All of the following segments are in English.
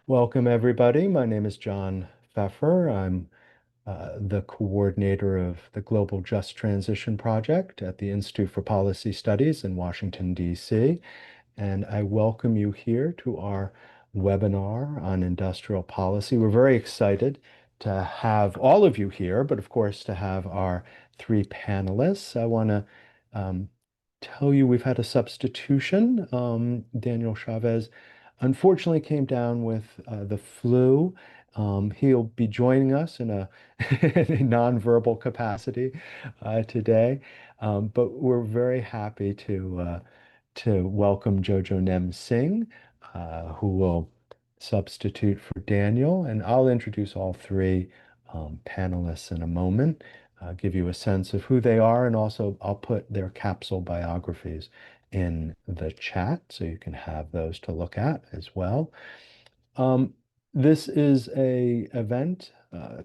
Welcome, everybody. My name is John Pfeffer. I'm the coordinator of the Global Just Transition Project at the Institute for Policy Studies in Washington, D.C. And I welcome you here to our webinar on industrial policy. We're very excited to have all of you here, but of course, to have our three panelists. I want to um, tell you we've had a substitution. Daniel Chavez unfortunately came down with the flu. He'll be joining us in a, in a non-verbal capacity today, but we're very happy to welcome Jojo Nem Singh, who will substitute for Daniel, and I'll introduce all three panelists in a moment, give you a sense of who they are, and also I'll put their capsule biographies in the chat so you can have those to look at as well. Um, this is a event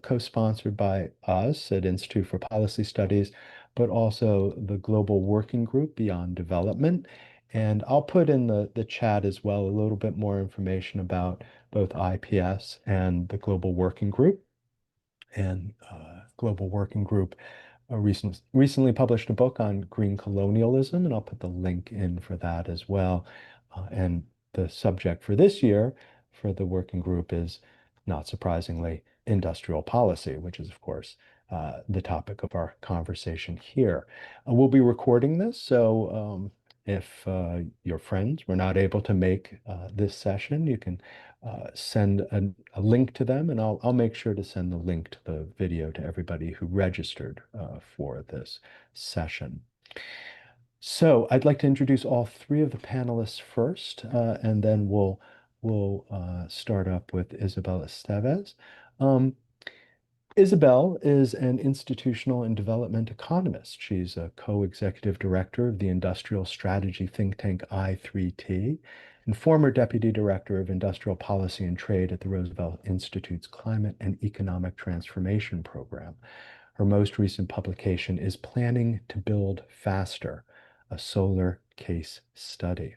co-sponsored by us at Institute for Policy Studies, but also the Global Working Group Beyond Development. And I'll put in the chat as well a little bit more information about both IPS and the Global Working Group. And Global Working Group recently published a book on green colonialism, and I'll put the link in for that as well. And the subject for this year for the working group is, not surprisingly, industrial policy, which is, of course, the topic of our conversation here. We'll be recording this, so if your friends were not able to make this session, you can send a link to them, and I'll make sure to send the link to the video to everybody who registered for this session. So I'd like to introduce all three of the panelists first, and then we'll start up with Isabel Estevez. Um, Isabel is an institutional and development economist. She's a co-executive director of the industrial strategy think tank I3T and former deputy director of industrial policy and trade at the Roosevelt Institute's Climate and Economic Transformation Program. Her most recent publication is Planning to Build Faster, a solar case study.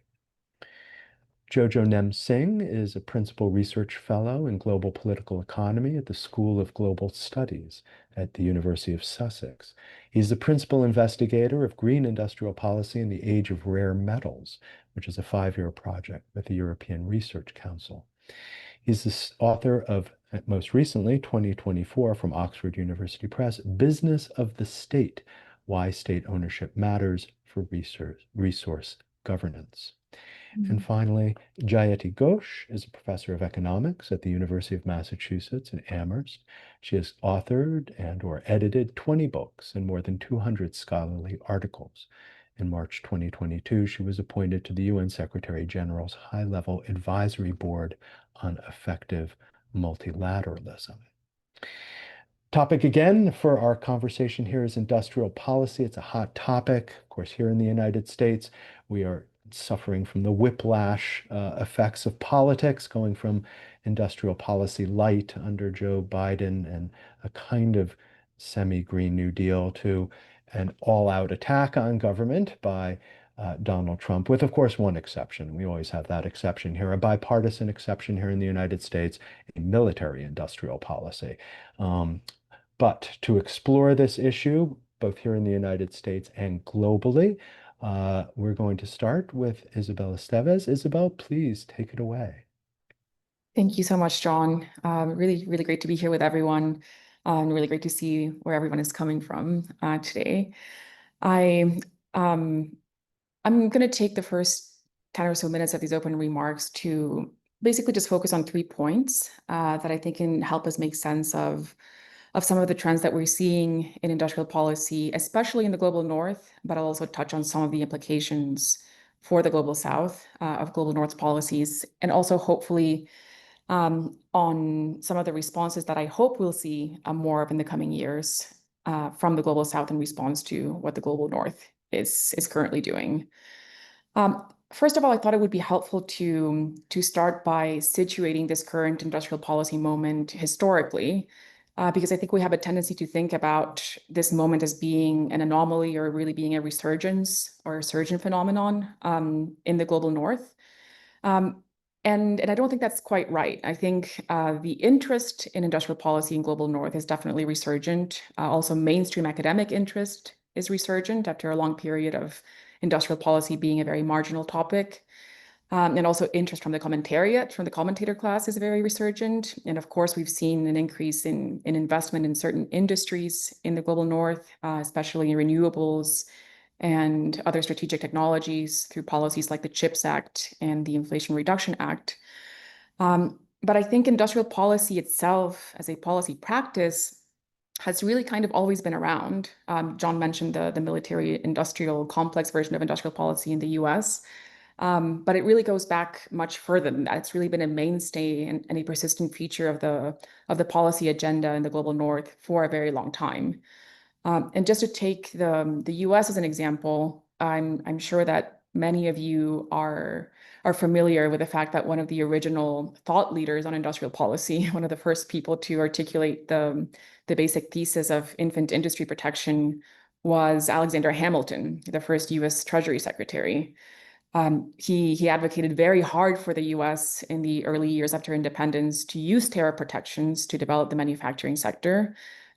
Jojo Nem Singh is a principal research fellow in global political economy at the School of Global Studies at the University of Sussex. He's the principal investigator of green industrial policy in the age of rare metals, which is a 5-year project with the European Research Council. He's the author of, most recently, 2024 from Oxford University Press, Business of the State, Why State Ownership Matters for Resource Governance. And finally, Jayati Ghosh is a professor of economics at the University of Massachusetts in Amherst. She has authored and or edited 20 books and more than 200 scholarly articles. In March 2022, she was appointed to the UN Secretary General's High-Level Advisory Board on Effective Multilateralism. Topic again for our conversation here is industrial policy. It's a hot topic. Of course, here in the United States, we are suffering from the whiplash effects of politics, going from industrial policy light under Joe Biden and a kind of semi-Green New Deal to an all-out attack on government by Donald Trump, with, of course, one exception. We always have that exception here, a bipartisan exception here in the United States, a military industrial policy. But to explore this issue, both here in the United States and globally, we're going to start with Isabel Estevez. Isabel, please take it away. Thank you so much, John. Really, really great to be here with everyone, and really great to see where everyone is coming from today. I'm going to take the first 10 or so minutes of these open remarks to basically just focus on 3 points that I think can help us make sense of some of the trends that we're seeing in industrial policy, especially in the global north, but I'll also touch on some of the implications for the global south of global north's policies, and also hopefully on some of the responses that I hope we'll see more of in the coming years from the global south in response to what the global north is currently doing. First of all, I thought it would be helpful to start by situating this current industrial policy moment historically, because I think we have a tendency to think about this moment as being an anomaly or really being a resurgence or a surgent phenomenon in the global north. And And I don't think that's quite right. I think the interest in industrial policy in global north is definitely resurgent. Also, mainstream academic interest is resurgent after a long period of industrial policy being a very marginal topic. And also interest from the commentariat, from the commentator class is very resurgent. And of course, we've seen an increase in investment in certain industries in the global north, especially in renewables and other strategic technologies through policies like the CHIPS Act and the Inflation Reduction Act. But I think industrial policy itself as a policy practice has really kind of always been around. John mentioned the military industrial complex version of industrial policy in the US. But it really goes back much further than that. It's really been a mainstay and a persistent feature of the policy agenda in the global north for a very long time. And just to take the US as an example, I'm sure that many of you are familiar with the fact that one of the original thought leaders on industrial policy, one of the first people to articulate the basic thesis of infant industry protection was Alexander Hamilton, the first US Treasury Secretary. He advocated very hard for the US in the early years after independence to use tariff protections to develop the manufacturing sector.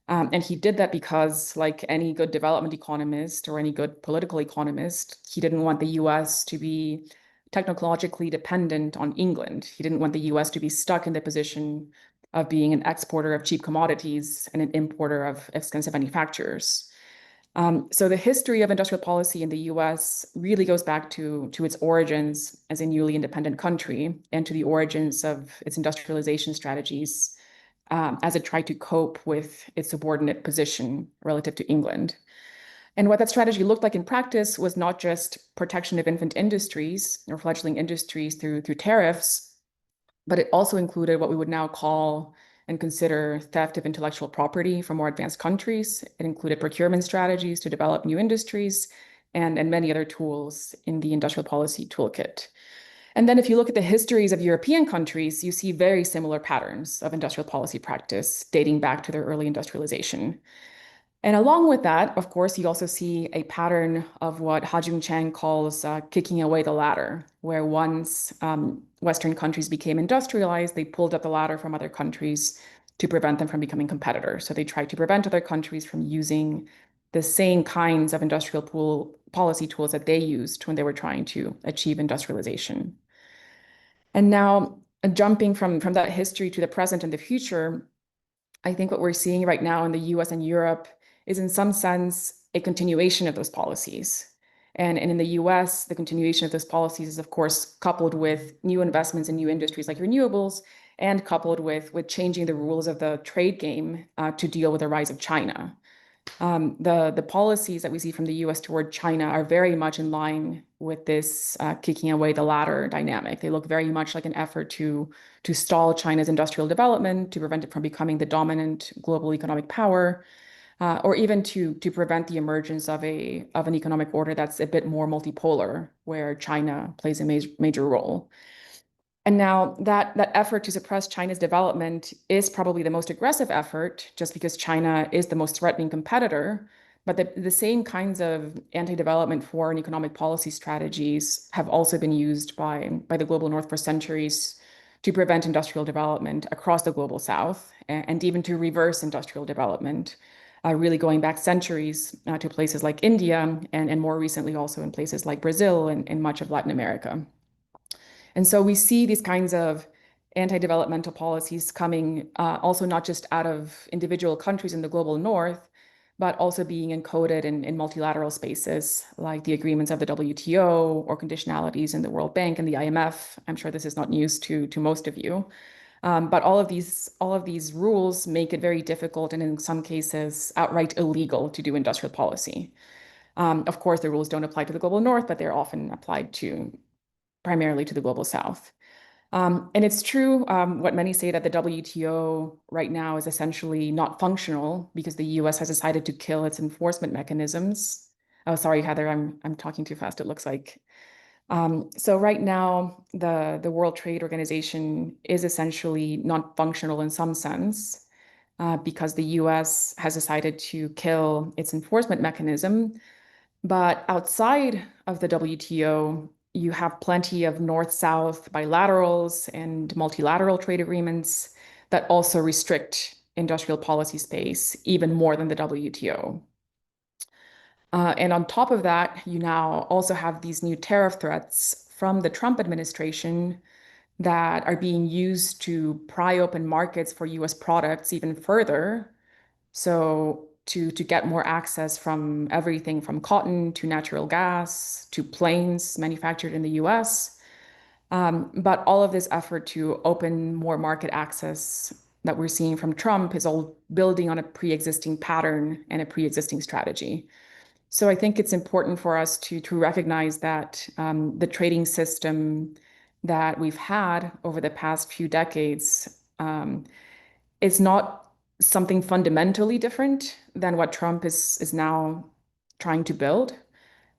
And he did that because, like any good development economist or any good political economist, he didn't want the US to be technologically dependent on England. He didn't want the US to be stuck in the position of being an exporter of cheap commodities and an importer of expensive manufacturers. So the history of industrial policy in the US really goes back to its origins as a newly independent country and to the origins of its industrialization strategies as it tried to cope with its subordinate position relative to England. And what that strategy looked like in practice was not just protection of infant industries or fledgling industries through tariffs, but it also included what we would now call and consider theft of intellectual property from more advanced countries. It included procurement strategies to develop new industries and many other tools in the industrial policy toolkit. And then if you look at the histories of European countries, you see very similar patterns of industrial policy practice dating back to their early industrialization. And along with that, of course, you also see a pattern of what Ha-Joon Chang calls kicking away the ladder, where once Western countries became industrialized, they pulled up the ladder from other countries to prevent them from becoming competitors. So they tried to prevent other countries from using the same kinds of industrial policy tools that they used when they were trying to achieve industrialization. And now, jumping from that history to the present and the future, I think what we're seeing right now in the US and Europe is in some sense a continuation of those policies. And in the US, the continuation of those policies is, of course, coupled with new investments in new industries like renewables and coupled with changing the rules of the trade game to deal with the rise of China. The policies that we see from the US toward China are very much in line with this kicking away the ladder dynamic. They look very much like an effort to stall China's industrial development, to prevent it from becoming the dominant global economic power, or even to prevent the emergence of an economic order that's a bit more multipolar, where China plays a major role. And now that effort to suppress China's development is probably the most aggressive effort, just because China is the most threatening competitor. But the same kinds of anti-development foreign economic policy strategies have also been used by the global North for centuries to prevent industrial development across the global South and even to reverse industrial development, really going back centuries to places like India and more recently also in places like Brazil and much of Latin America. And so we see these kinds of anti-developmental policies coming also not just out of individual countries in the global north, but also being encoded in multilateral spaces like the agreements of the WTO or conditionalities in the World Bank and the IMF. I'm sure this is not news to most of you. But all of these rules make it very difficult and in some cases outright illegal to do industrial policy. Of course, the rules don't apply to the global north, but they're often applied primarily to the global south. And it's true what many say that the WTO right now is essentially not functional because the US has decided to kill its enforcement mechanisms. Oh, sorry, Heather, I'm talking too fast, it looks like. So right now, the World Trade Organization is essentially not functional in some sense because the US has decided to kill its enforcement mechanism. But outside of the WTO, you have plenty of north-south bilaterals and multilateral trade agreements that also restrict industrial policy space even more than the WTO. And on top of that, you now also have these new tariff threats from the Trump administration that are being used to pry open markets for US products even further. So to get more access from everything from cotton to natural gas to planes manufactured in the US. But all of this effort to open more market access that we're seeing from Trump is all building on a pre-existing pattern and a pre-existing strategy. So I think it's important for us to recognize that the trading system that we've had over the past few decades is not something fundamentally different than what Trump is now trying to build.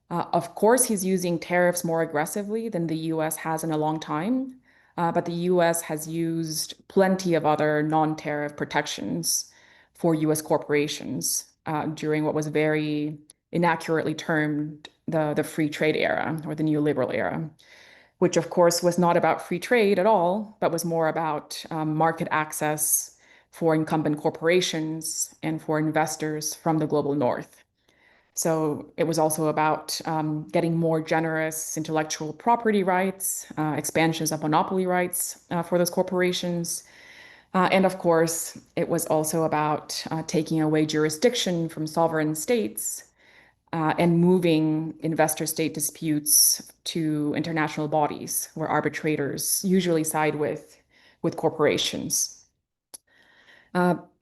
Of course, he's using tariffs more aggressively than the US has in a long time, but the US has used plenty of other non-tariff protections for US corporations during what was very inaccurately termed the free trade era or the neoliberal era, which of course was not about free trade at all, but was more about market access for incumbent corporations and for investors from the global north. So it was also about getting more generous intellectual property rights, expansions of monopoly rights for those corporations. And of course, it was also about taking away jurisdiction from sovereign states and moving investor state disputes to international bodies where arbitrators usually side with corporations.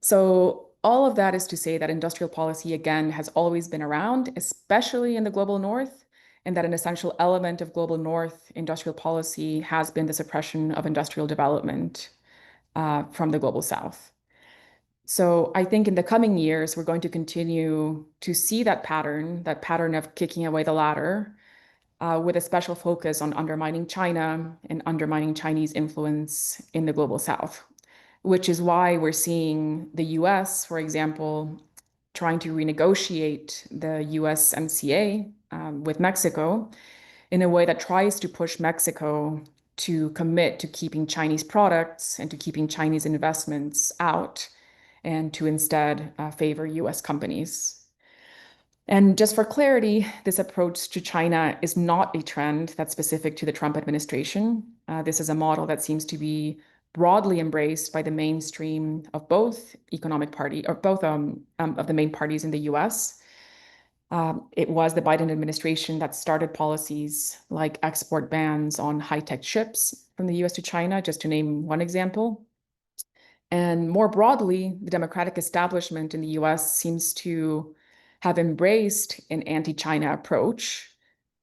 So all of that is to say that industrial policy, again, has always been around, especially in the global north, and that an essential element of global north industrial policy has been the suppression of industrial development from the global south. So I think in the coming years, we're going to continue to see that pattern of kicking away the ladder, with a special focus on undermining China and undermining Chinese influence in the global south, which is why we're seeing the US, for example, trying to renegotiate the USMCA with Mexico in a way that tries to push Mexico to commit to keeping Chinese products and to keeping Chinese investments out and to instead favor US companies. And just for clarity, this approach to China is not a trend that's specific to the Trump administration. This is a model that seems to be broadly embraced by the mainstream of both economic party or both of the main parties in the US. It was the Biden administration that started policies like export bans on high-tech chips from the US to China, just to name one example. And more broadly, the Democratic establishment in the US seems to have embraced an anti-China approach.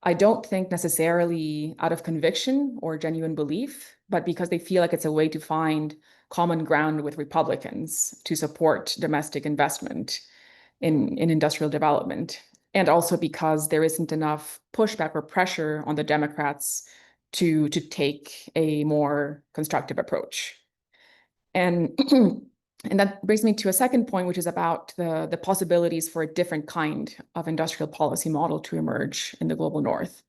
I don't think necessarily out of conviction or genuine belief, but because they feel like it's a way to find common ground with Republicans to support domestic investment in industrial development. And also because there isn't enough pushback or pressure on the Democrats to take a more constructive approach. And and that brings me to a second point, which is about the possibilities for a different kind of industrial policy model to emerge in the global north.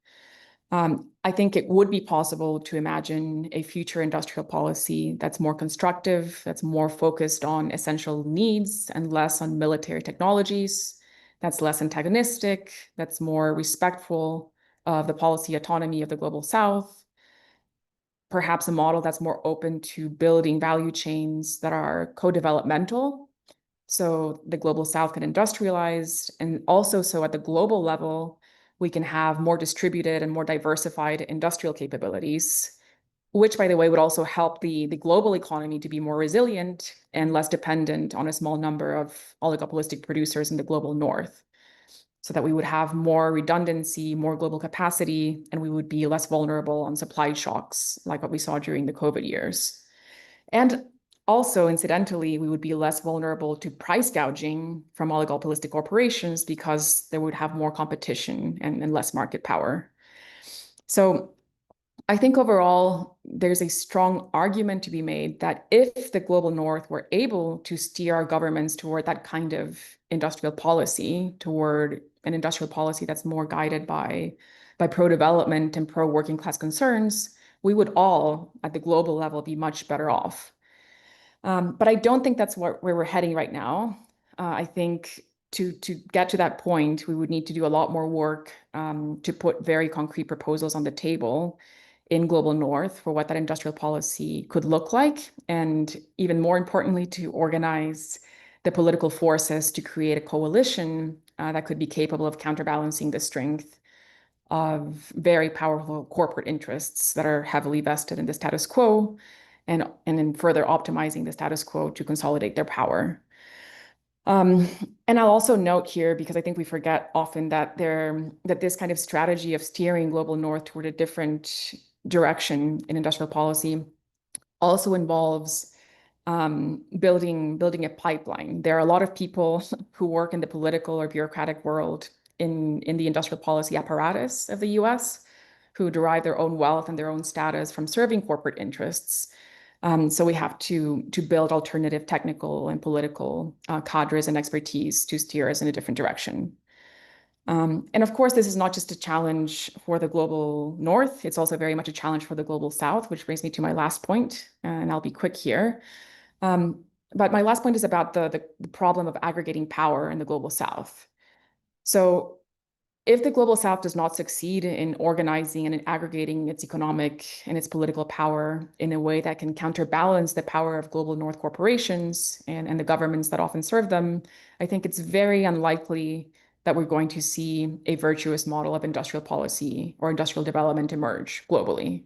I think it would be possible to imagine a future industrial policy that's more constructive, that's more focused on essential needs and less on military technologies, that's less antagonistic, that's more respectful of the policy autonomy of the global south, perhaps a model that's more open to building value chains that are co-developmental. So the global south can industrialize, and also so at the global level, we can have more distributed and more diversified industrial capabilities, which, by the way, would also help the global economy to be more resilient and less dependent on a small number of oligopolistic producers in the global north, so that we would have more redundancy, more global capacity, and we would be less vulnerable on supply shocks like what we saw during the COVID years. And also, incidentally, we would be less vulnerable to price gouging from oligopolistic corporations because they would have more competition and less market power. So I think overall, there's a strong argument to be made that if the global north were able to steer our governments toward that kind of industrial policy, toward an industrial policy that's more guided by by pro-development and pro-working class concerns, we would all, at the global level, be much better off. But I don't think that's where we're heading right now. I think to get to that point, we would need to do a lot more work to put very concrete proposals on the table in global north for what that industrial policy could look like, and even more importantly, to organize the political forces to create a coalition that could be capable of counterbalancing the strength of very powerful corporate interests that are heavily vested in the status quo and in further optimizing the status quo to consolidate their power. Um, and I'll also note here, because I think we forget often that this kind of strategy of steering global north toward a different direction in industrial policy also involves building a pipeline. There are a lot of people who work in the political or bureaucratic world in the industrial policy apparatus of the US who derive their own wealth and their own status from serving corporate interess. So we have to build alternative technical and political cadres and expertise to steer us in a different direction. And of course, this is not just a challenge for the global north, it's also very much a challenge for the global south, which brings me to my last point, and I'll be quick here. But my last point is about the problem of aggregating power in the global south. So if the global south does not succeed in organizing and in aggregating its economic and its political power in a way that can counterbalance the power of global north corporations and the governments that often serve them, I think it's very unlikely that we're going to see a virtuous model of industrial policy or industrial development emerge globally.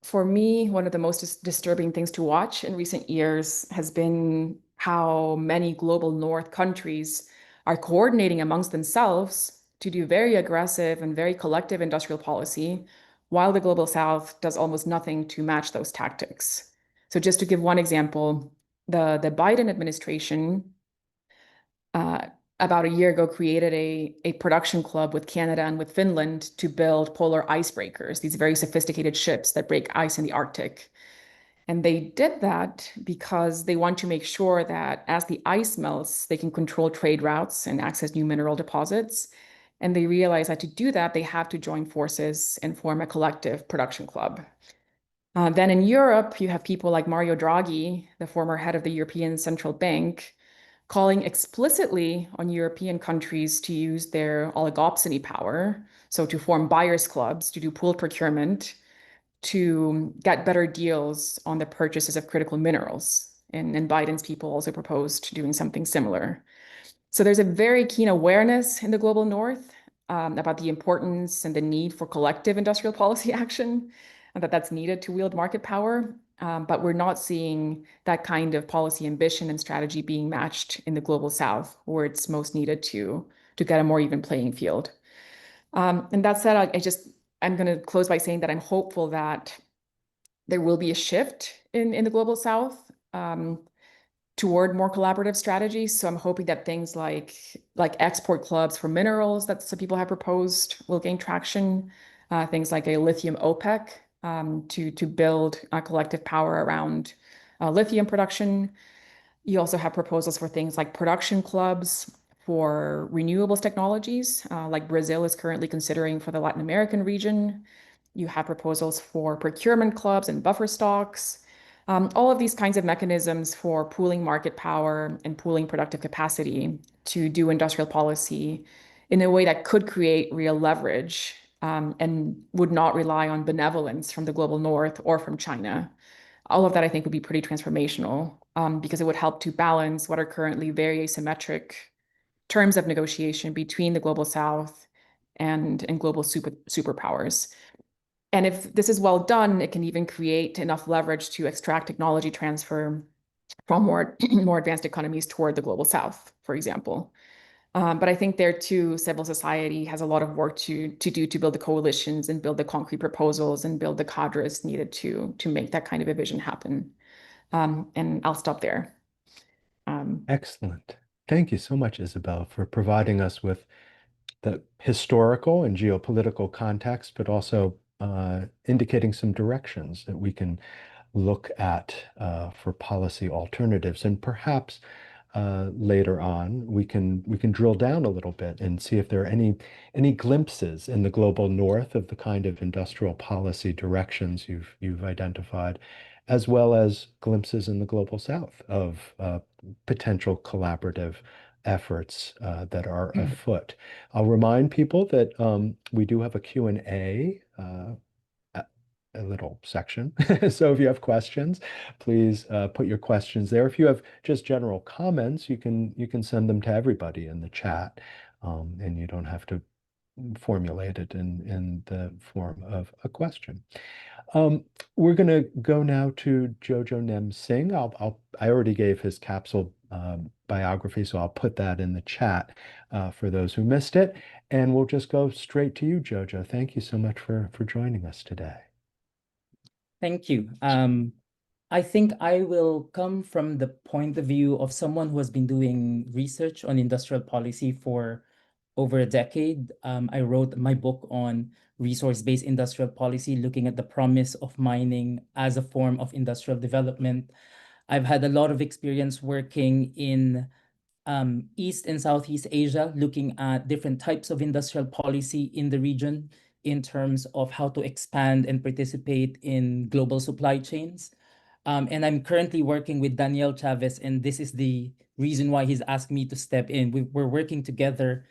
For me, one of the most disturbing things to watch in recent years has been how many global north countries are coordinating amongst themselves to do very aggressive and very collective industrial policy, while the global south does almost nothing to match those tactics. So just to give one example, the Biden administration about a year ago created a production club with Canada and with Finland to build polar icebreakers, these very sophisticated ships that break ice in the Arctic. And they did that because they want to make sure that as the ice melts, they can control trade routes and access new mineral deposits. And they realize that to do that, they have to join forces and form a collective production club. Then in Europe, you have people like Mario Draghi, the former head of the European Central Bank, calling explicitly on European countries to use their oligopsony power, so to form buyers clubs, to do pooled procurement, to get better deals on the purchases of critical minerals. And Biden's people also proposed doing something similar. So there's a very keen awareness in the global north about the importance and the need for collective industrial policy action, and that's needed to wield market power. But we're not seeing that kind of policy ambition and strategy being matched in the global south, where it's most needed to get a more even playing field. And that said, I'm going to close by saying that I'm hopeful that there will be a shift in the global south toward more collaborative strategies. So I'm hoping that things like export clubs for minerals that some people have proposed will gain traction. Things like a lithium OPEC to build a collective power around lithium production. You also have proposals for things like production clubs for renewables technologies, like Brazil is currently considering for the Latin American region. You have proposals for procurement clubs and buffer stocks. All of these kinds of mechanisms for pooling market power and pooling productive capacity to do industrial policy in a way that could create real leverage and would not rely on benevolence from the global north or from China. All of that, I think, would be pretty transformational because it would help to balance what are currently very asymmetric terms of negotiation between the global south and global superpowers. And if this is well done, it can even create enough leverage to extract technology transfer from more advanced economies toward the global south, for example. But I think there too, civil society has a lot of work to do to build the coalitions and build the concrete proposals and build the cadres needed to make that kind of a vision happen. And I'll stop there. Excellent. Thank you so much, Isabel, for providing us with the historical and geopolitical context, but also indicating some directions that we can look at for policy alternatives. And perhaps later on, we can drill down a little bit and see if there are any glimpses in the global north of the kind of industrial policy directions you've identified, as well as glimpses in the global south of potential collaborative efforts that are afoot. I'll remind people that we do have a Q&A a little section. So if you have questions, please put your questions there. If you have just general comments, you can send them to everybody in the chat, and you don't have to formulate it in the form of a question. We're going to go now to Jojo Nem Singh. I already gave his capsule biography, so I'll put that in the chat for those who missed it. And we'll just go straight to you, Jojo. Thank you so much for joining us today. Thank you. I think I will come from the point of view of someone who has been doing research on industrial policy for over a decade. I wrote my book on resource-based industrial policy, looking at the promise of mining as a form of industrial development. I've had a lot of experience working in East and Southeast Asia, looking at different types of industrial policy in the region in terms of how to expand and participate in global supply chains. And I'm currently working with Daniel Chavez, and this is the reason why he's asked me to step in. We're working together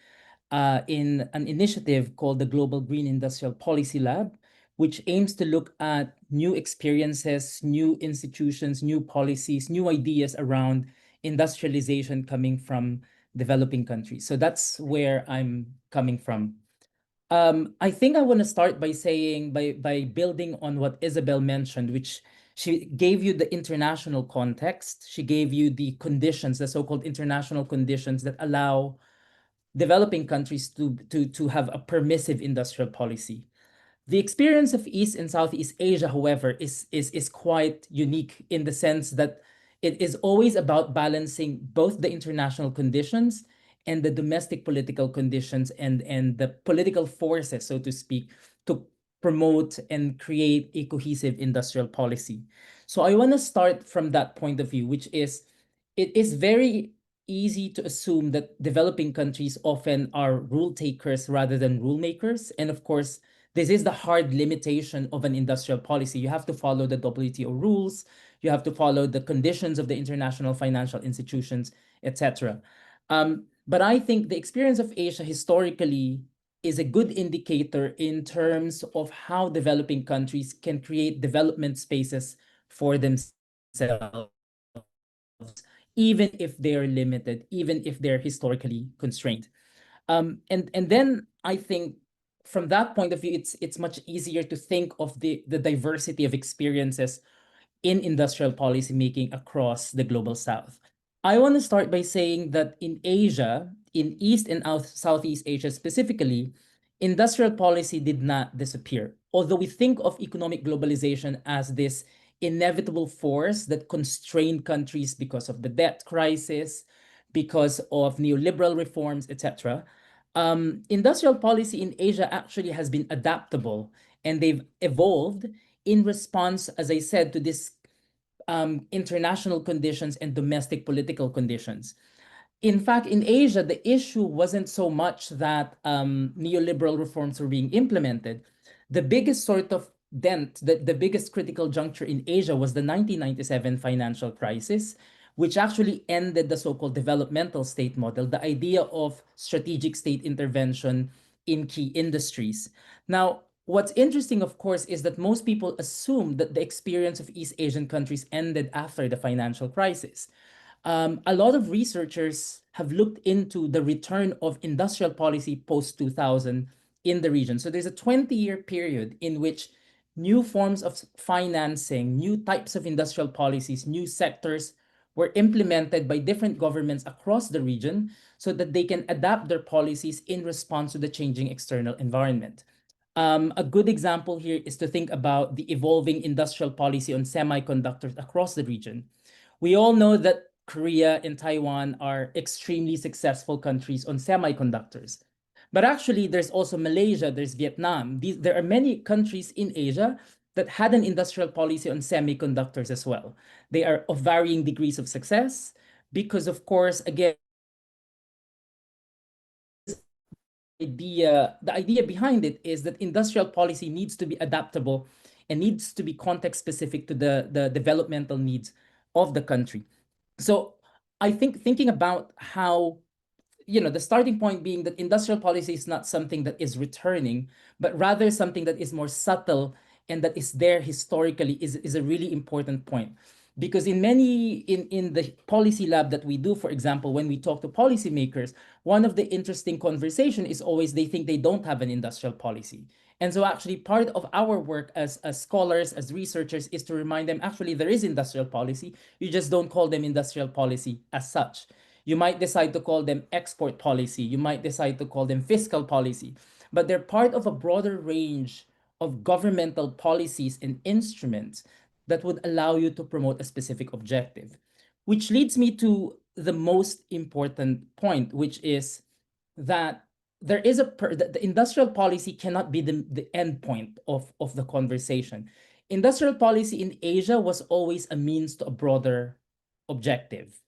in an initiative called the Global Green Industrial Policy Lab, which aims to look at new experiences, new institutions, new policies, new ideas around industrialization coming from developing countries. So that's where I'm coming from. I think I want to start by saying, by building on what Isabel mentioned, which she gave you the international context. She gave you the conditions, the so-called international conditions that allow developing countries to have a permissive industrial policy. The experience of East and Southeast Asia, however, is quite unique in the sense that it is always about balancing both the international conditions and the domestic political conditions and the political forces, so to speak, to promote and create a cohesive industrial policy. So I want to start from that point of view, which is it is very easy to assume that developing countries often are rule takers rather than rule makers. And of course, this is the hard limitation of an industrial policy. You have to follow the WTO rules, you have to follow the conditions of the international financial institutions, etc. But I think the experience of Asia historically is a good indicator in terms of how developing countries can create development spaces for themselves, even if they're limited, even if they're historically constrained. And then I think from that point of view, it's much easier to think of the diversity of experiences in industrial policy making across the global south. I want to start by saying that in Asia, in East and Southeast Asia specifically, industrial policy did not disappear. Although we think of economic globalization as this inevitable force that constrained countries because of the debt crisis, because of neoliberal reforms, etc. Industrial policy in Asia actually has been adaptable, and they've evolved in response, as I said, to this international conditions and domestic political conditions. In fact, in Asia, the issue wasn't so much that neoliberal reforms were being implemented. The biggest sort of dent, the biggest critical juncture in Asia was the 1997 financial crisis, which actually ended the so-called developmental state model, the idea of strategic state intervention in key industries. Now, what's interesting, of course, is that most people assume that the experience of East Asian countries ended after the financial crisis. A lot of researchers have looked into the return of industrial policy post-2000 in the region. So there's a 20-year period in which new forms of financing, new types of industrial policies, new sectors were implemented by different governments across the region so that they can adapt their policies in response to the changing external environment. A good example here is to think about the evolving industrial policy on semiconductors across the region. We all know that Korea and Taiwan are extremely successful countries on semiconductors. But actually, there's also Malaysia, there's Vietnam. There are many countries in Asia that had an industrial policy on semiconductors as well. They are of varying degrees of success, because, of course, again, the idea behind it is that industrial policy needs to be adaptable and needs to be context specific to the developmental needs of the country. So I think thinking about how, the starting point being that industrial policy is not something that is returning, but rather something that is more subtle and that is there historically is a really important point. Because in the policy lab that we do, for example, when we talk to policymakers, one of the interesting conversation is always they think they don't have an industrial policy. And so actually part of our work as scholars, as researchers, is to remind them actually there is industrial policy. You just don't call them industrial policy as such. You might decide to call them export policy. You might decide to call them fiscal policy, but they're part of a broader range of governmental policies and instruments that would allow you to promote a specific objective. Which leads me to the most important point, which is that the industrial policy cannot be the end point of the conversation. Industrial policy in Asia was always a means to a broader objective.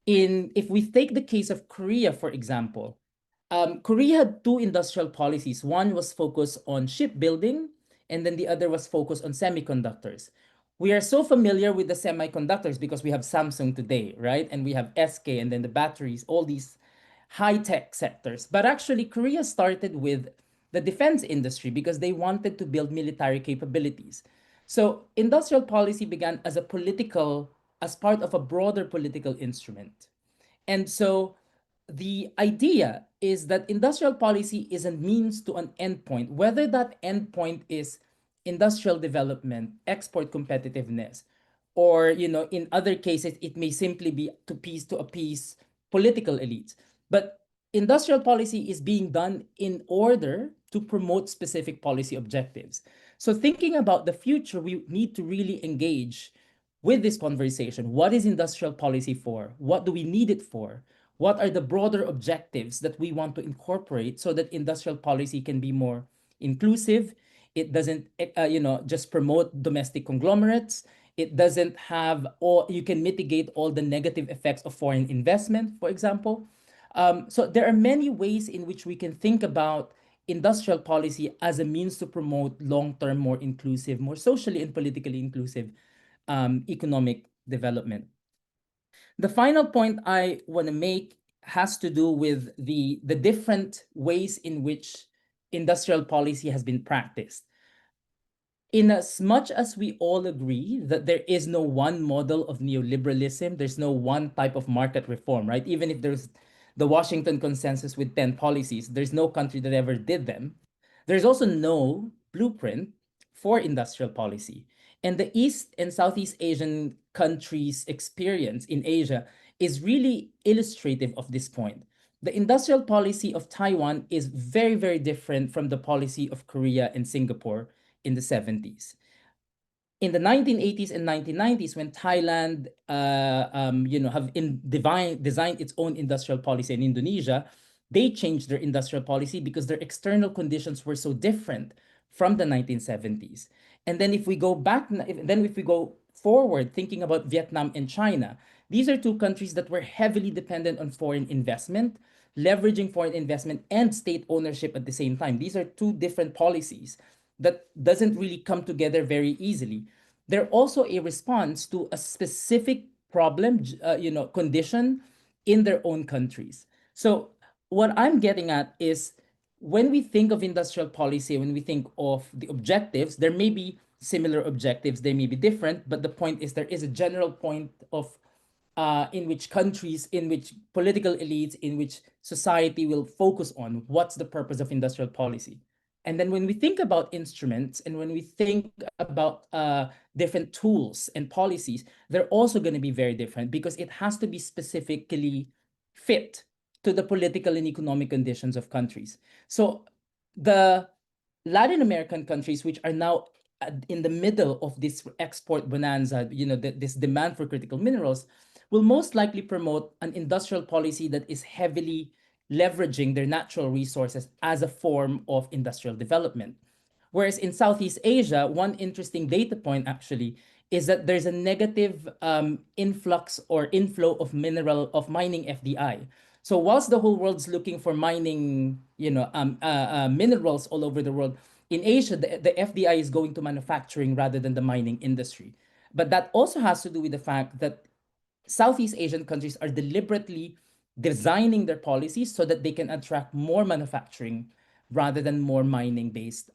If we take the case of Korea, for example, Korea had two industrial policies. One was focused on shipbuilding, and then the other was focused on semiconductors. We are so familiar with the semiconductors because we have Samsung today, right? And we have SK, and then the batteries, all these high-tech sectors. But actually, Korea started with the defense industry because they wanted to build military capabilities. So industrial policy began as part of a broader political instrument. And so the idea is that industrial policy is a means to an endpoint, whether that endpoint is industrial development, export competitiveness, or in other cases, it may simply be to appease political elites. But industrial policy is being done in order to promote specific policy objectives. So thinking about the future, we need to really engage with this conversation. What is industrial policy for? What do we need it for? What are the broader objectives that we want to incorporate so that industrial policy can be more inclusive? It doesn't, just promote domestic conglomerates. It doesn't have, or you can mitigate all the negative effects of foreign investment, for example. So there are many ways in which we can think about industrial policy as a means to promote long-term, more inclusive, more socially and politically inclusive economic development. The final point I want to make has to do with the different ways in which industrial policy has been practiced. In as much as we all agree that there is no one model of neoliberalism, there's no one type of market reform, right? Even if there's the Washington Consensus with 10 policies, there's no country that ever did them. There's also no blueprint for industrial policy. And the East and Southeast Asian countries' experience in Asia is really illustrative of this point. The industrial policy of Taiwan is very, very different from the policy of Korea and Singapore in the 70s. In the 1980s and 1990s, when Thailand, designed its own industrial policy in Indonesia, they changed their industrial policy because their external conditions were so different from the 1970s. And then if we go forward, thinking about Vietnam and China, these are two countries that were heavily dependent on foreign investment, leveraging foreign investment and state ownership at the same time. These are two different policies that doesn't really come together very easily. They're also a response to a specific problem, condition in their own countries. So what I'm getting at is when we think of industrial policy, when we think of the objectives, there may be similar objectives, they may be different, but the point is there is a general point of in which countries, in which political elites, in which society will focus on what's the purpose of industrial policy. And then when we think about instruments and when we think about different tools and policies, they're also going to be very different because it has to be specifically fit to the political and economic conditions of countries. So the Latin American countries, which are now in the middle of this export bonanza, this demand for critical minerals, will most likely promote an industrial policy that is heavily leveraging their natural resources as a form of industrial development. Whereas in Southeast Asia, one interesting data point actually is that there's a negative influx or inflow of mining FDI. So whilst the whole world's looking for mining, minerals all over the world, in Asia, the FDI is going to manufacturing rather than the mining industry. But that also has to do with the fact that Southeast Asian countries are deliberately designing their policies so that they can attract more manufacturing rather than more mining-based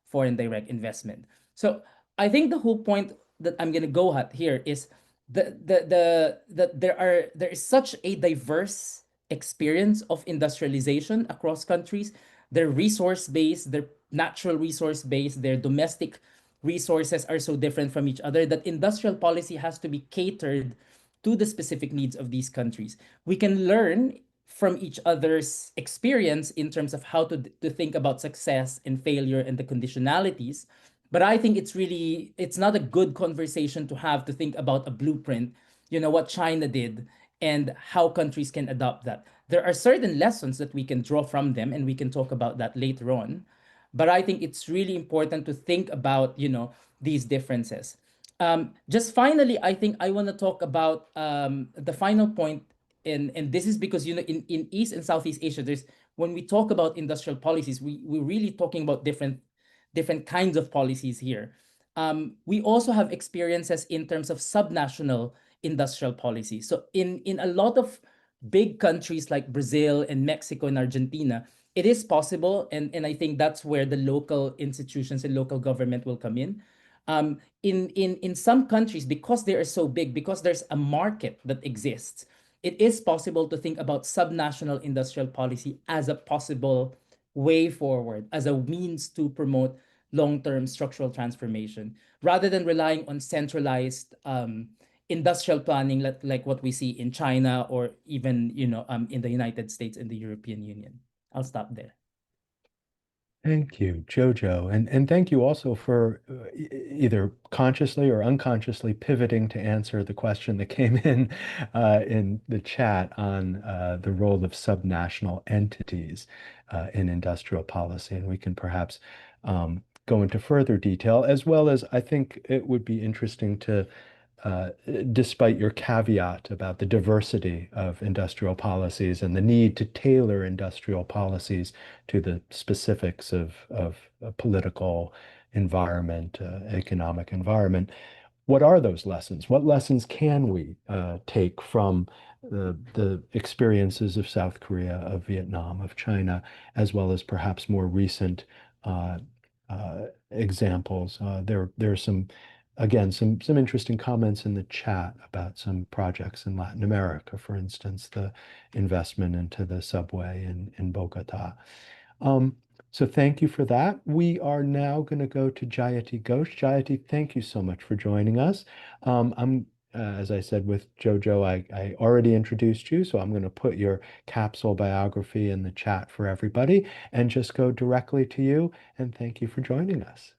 foreign direct investment. So I think the whole point that I'm going to go at here is that there is such a diverse experience of industrialization across countries. They're resource-based, they're natural resource-based, their domestic resources are so different from each other that industrial policy has to be catered to the specific needs of these countries. We can learn from each other's experience in terms of how to think about success and failure and the conditionalities. But I think it's not a good conversation to have to think about a blueprint, what China did and how countries can adopt that. There are certain lessons that we can draw from them, and we can talk about that later on. But I think it's really important to think about, these differences. Just finally, I think I want to talk about the final point, and this is because in East and Southeast Asia, there's when we talk about industrial policies, we're really talking about different kinds of policies here. We also have experiences in terms of subnational industrial policy. So in a lot of big countries like Brazil and Mexico and Argentina, it is possible, and I think that's where the local institutions and local government will come in. In some countries, because they are so big, because there's a market that exists, it is possible to think about subnational industrial policy as a possible way forward, as a means to promote long-term structural transformation, rather than relying on centralized industrial planning like what we see in China or even in the United States and the European Union. I'll stop there. Thank you, Jojo. And thank you also for either consciously or unconsciously pivoting to answer the question that came in the chat on the role of subnational entities in industrial policy. And we can perhaps go into further detail, as well as I think it would be interesting to despite your caveat about the diversity of industrial policies and the need to tailor industrial policies to the specifics of a political environment, economic environment, what are those lessons? What lessons can we take from the experiences of South Korea, of Vietnam, of China, as well as perhaps more recent examples? There are some interesting comments in the chat about some projects in Latin America, for instance, the investment into the subway in Bogota. So thank you for that. We are now going to go to Jayati Ghosh. Jayati, thank you so much for joining us. As I said with Jojo, I already introduced you, so I'm going to put your capsule biography in the chat for everybody and just go directly to you. And thank you for joining us.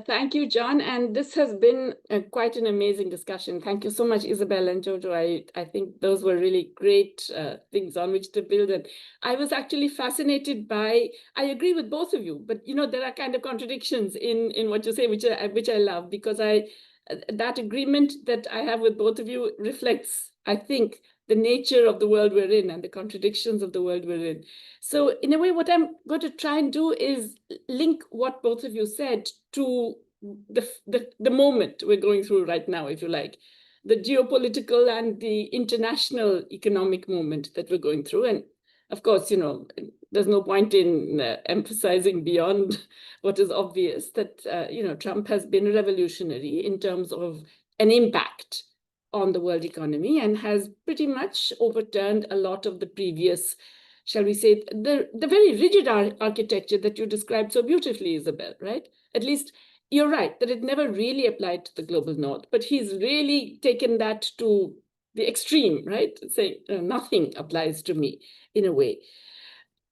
Thank you, John. And this has been quite an amazing discussion. Thank you so much, Isabel and Jojo. I think those were really great things on which to build. And I was actually fascinated by, I agree with both of you, but there are kind of contradictions in what you say, which I love, because that agreement that I have with both of you reflects, I think, the nature of the world we're in and the contradictions of the world we're in. So in a way, what I'm going to try and do is link what both of you said to the moment we're going through right now, if you like, the geopolitical and the international economic moment that we're going through. And of course, there's no point in emphasizing beyond what is obvious that, Trump has been revolutionary in terms of an impact on the world economy and has pretty much overturned a lot of the previous, shall we say, the very rigid architecture that you described so beautifully, Isabel, right? At least you're right that it never really applied to the global north, but he's really taken that to the extreme, right? Saying nothing applies to me in a way.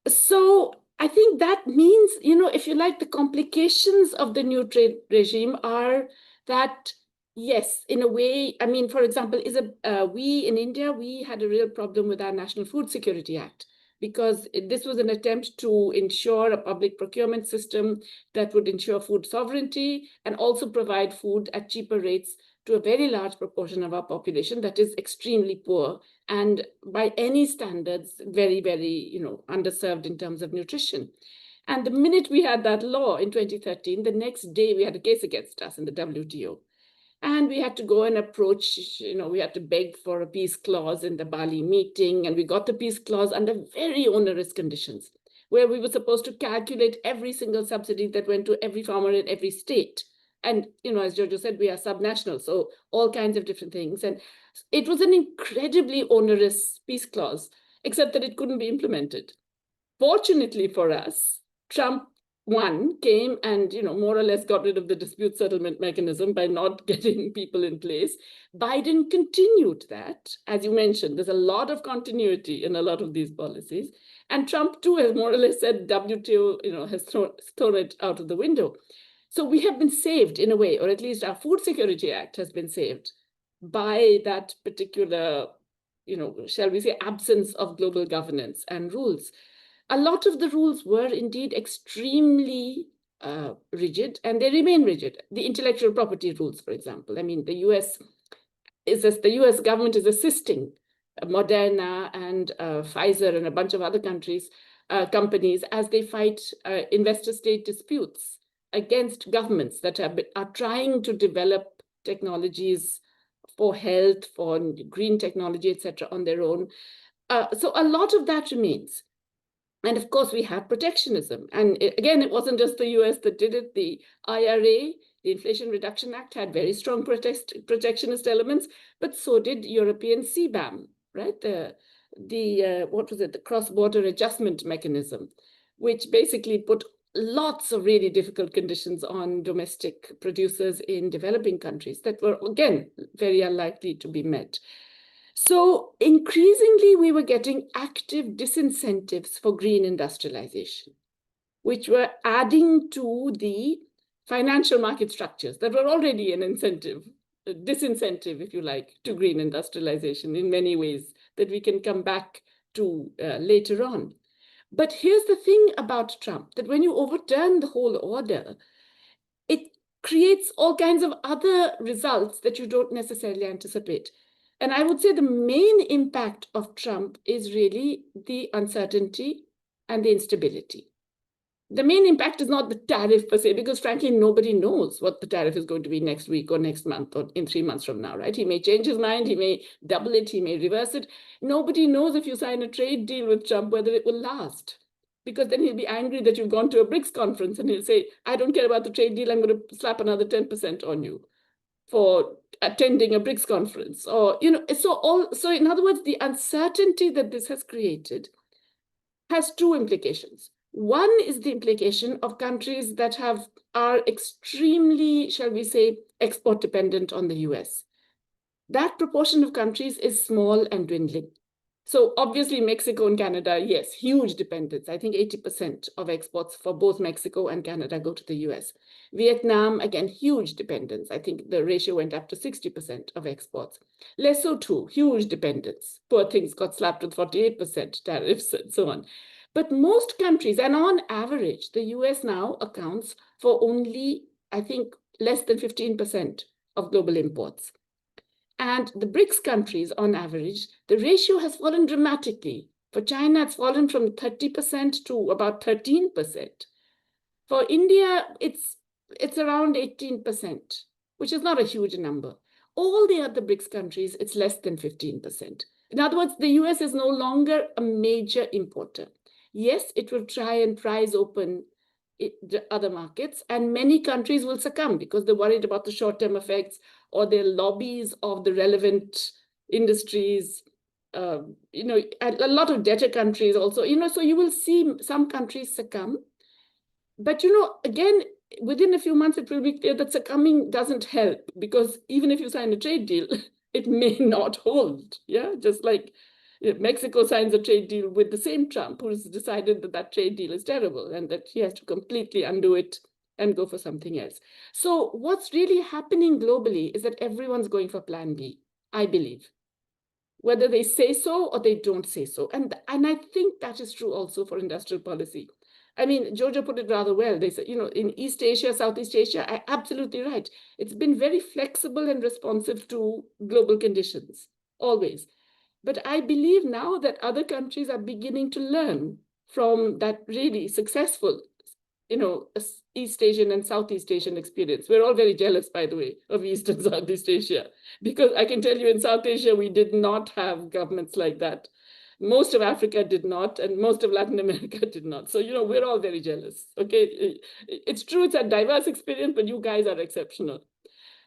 So I think that means, if you like, the complications of the new trade regime are that, yes, in a way, I mean, for example, we in India, we had a real problem with our National Food Security Act, because this was an attempt to ensure a public procurement system that would ensure food sovereignty and also provide food at cheaper rates to a very large proportion of our population that is extremely poor and by any standards, very, very, underserved in terms of nutrition. And the minute we had that law in 2013, the next day we had a case against us in the WTO. And we had to go and approach, we had to beg for a peace clause in the Bali meeting. And we got the peace clause under very onerous conditions, where we were supposed to calculate every single subsidy that went to every farmer in every state. And, as Jojo said, we are subnational, so all kinds of different things. And it was an incredibly onerous peace clause, except that it couldn't be implemented. Fortunately for us, Trump came and, more or less got rid of the dispute settlement mechanism by not getting people in place. Biden continued that. As you mentioned, there's a lot of continuity in a lot of these policies. And Trump, too, has more or less said WTO, has thrown it out of the window. So we have been saved in a way, or at least our Food Security Act has been saved by that particular, shall we say, absence of global governance and rules. A lot of the rules were indeed extremely rigid, and they remain rigid. The intellectual property rules, for example. I mean, the US government is assisting Moderna and Pfizer and a bunch of other companies as they fight investor-state disputes against governments that are trying to develop technologies for health, for green technology, etc., on their own. So a lot of that remains. And of course, we have protectionism. And again, it wasn't just the US that did it. The IRA, the Inflation Reduction Act, had very strong protectionist elements, but so did European CBAM, right? What was it? The cross-border adjustment mechanism, which basically put lots of really difficult conditions on domestic producers in developing countries that were, again, very unlikely to be met. So increasingly, we were getting active disincentives for green industrialization, which were adding to the financial market structures that were already an incentive, a disincentive, if you like, to green industrialization in many ways that we can come back to later on. But here's the thing about Trump, that when you overturn the whole order, it creates all kinds of other results that you don't necessarily anticipate. And I would say the main impact of Trump is really the uncertainty and the instability. The main impact is not the tariff per se, because frankly, nobody knows what the tariff is going to be next week or next month or in 3 months from now, right? He may change his mind, he may double it, he may reverse it. Nobody knows if you sign a trade deal with Trump, whether it will last. Because then he'll be angry that you've gone to a BRICS conference and he'll say, I don't care about the trade deal, I'm going to slap another 10% on you for attending a BRICS conference. Or, so in other words, the uncertainty that this has created has two implications. One is the implication of countries that are extremely, shall we say, export dependent on the US. That proportion of countries is small and dwindling. So obviously Mexico and Canada, yes, huge dependence. I think 80% of exports for both Mexico and Canada go to the US. Vietnam, again, huge dependence. I think the ratio went up to 60% of exports. Lesotho, huge dependence. Poor things got slapped with 48% tariffs and so on. But most countries, and on average, the US now accounts for only, I think, less than 15% of global imports. And the BRICS countries, on average, the ratio has fallen dramatically. For China, it's fallen from 30% to about 13%. For India, it's around 18%, which is not a huge number. All the other BRICS countries, it's less than 15%. In other words, the US is no longer a major importer. Yes, it will try and prize open the other markets, and many countries will succumb because they're worried about the short-term effects or their lobbies of the relevant industries. A lot of debtor countries also, so you will see some countries succumb. But, again, within a few months, it will be clear that succumbing doesn't help, because even if you sign a trade deal, it may not hold. Yeah, just like Mexico signs a trade deal with the same Trump, who's decided that that trade deal is terrible and that he has to completely undo it and go for something else. So what's really happening globally is that everyone's going for plan B, I believe. whether they say so or they don't say so. And I think that is true also for industrial policy. I mean, Georgia put it rather well. They said, in East Asia, Southeast Asia, absolutely right. It's been very flexible and responsive to global conditions, always. But I believe now that other countries are beginning to learn from that really successful, East Asian and Southeast Asian experience. We're all very jealous, by the way, of East and Southeast Asia, because I can tell you in South Asia, we did not have governments like that. Most of Africa did not, and most of Latin America did not. So, we're all very jealous, okay? It's true, it's a diverse experience, but you guys are exceptional.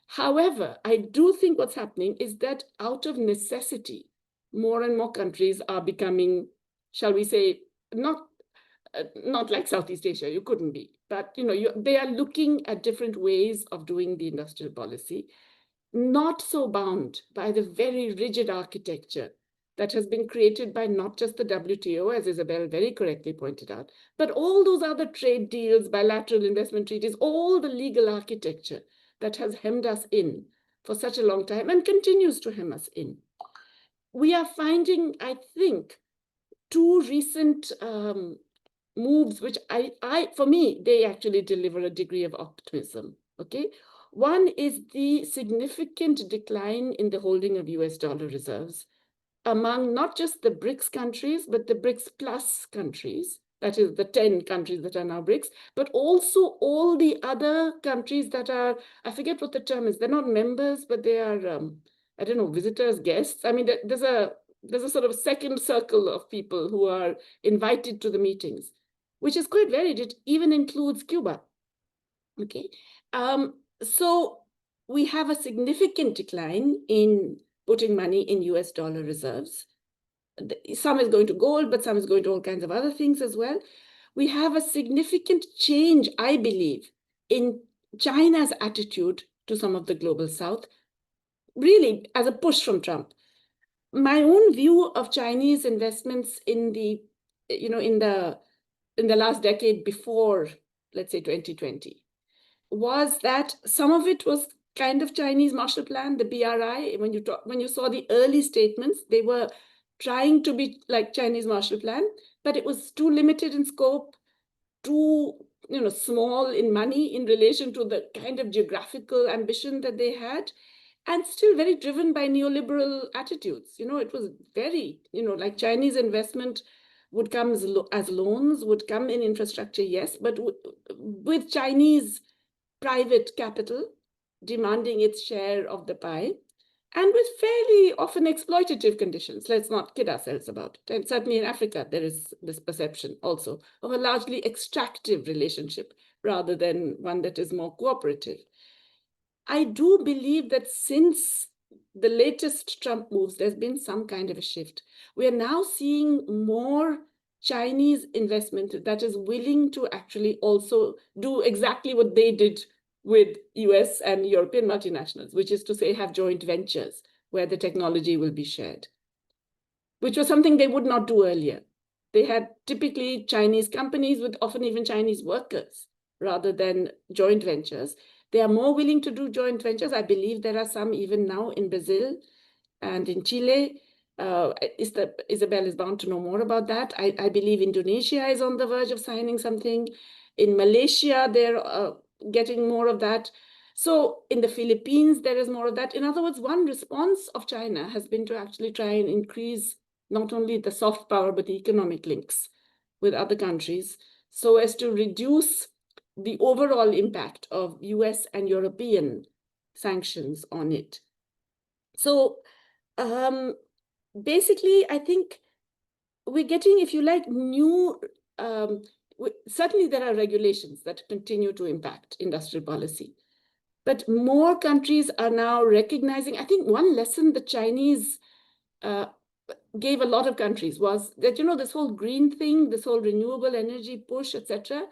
However, I do think what's happening is that out of necessity, more and more countries are becoming, shall we say, not like Southeast Asia, you couldn't be, but they are looking at different ways of doing the industrial policy, not so bound by the very rigid architecture that has been created by not just the WTO, as Isabel very correctly pointed out, but all those other trade deals, bilateral investment treaties, all the legal architecture that has hemmed us in for such a long time and continues to hem us in. We are finding, I think, two recent moves, which for me, they actually deliver a degree of optimism, okay? One is the significant decline in the holding of US dollar reserves among not just the BRICS countries, but the BRICS plus countries, that is the 10 countries that are now BRICS, but also all the other countries that are, I forget what the term is, they're not members, but they are, I don't know, visitors, guests. I mean, there's a sort of second circle of people who are invited to the meetings, which is quite varied. It even includes Cuba, okay? So we have a significant decline in putting money in US dollar reserves. Some is going to gold, but some is going to all kinds of other things as well. We have a significant change, I believe, in China's attitude to some of the global South, really as a push from Trump. My own view of Chinese investments in the last decade before, let's say 2020, was that some of it was kind of Chinese Marshall Plan, the BRI. When you saw the early statements, they were trying to be like Chinese Marshall Plan, but it was too limited in scope, too small in money in relation to the kind of geographical ambition that they had, and still very driven by neoliberal attitudes. It was very, like Chinese investment would come as loans, would come in infrastructure, yes, but with Chinese private capital demanding its share of the pie, and with fairly often exploitative conditions. Let's not kid ourselves about it. And certainly in Africa, there is this perception also of a largely extractive relationship rather than one that is more cooperative. I do believe that since the latest Trump moves, there's been some kind of a shift. We are now seeing more Chinese investment that is willing to actually also do exactly what they did with US and European multinationals, which is to say have joint ventures where the technology will be shared, which was something they would not do earlier. They had typically Chinese companies with often even Chinese workers rather than joint ventures. They are more willing to do joint ventures. I believe there are some even now in Brazil and in Chile. Isabel is bound to know more about that. I believe Indonesia is on the verge of signing something. In Malaysia, they're getting more of that. So in the Philippines, there is more of that. In other words, one response of China has been to actually try and increase not only the soft power, but the economic links with other countries so as to reduce the overall impact of US and European sanctions on it. So basically, I think we're getting, if you like, new, certainly there are regulations that continue to impact industrial policy, but more countries are now recognizing, I think one lesson the Chinese gave a lot of countries was that, this whole green thing, this whole renewable energy push, etc.,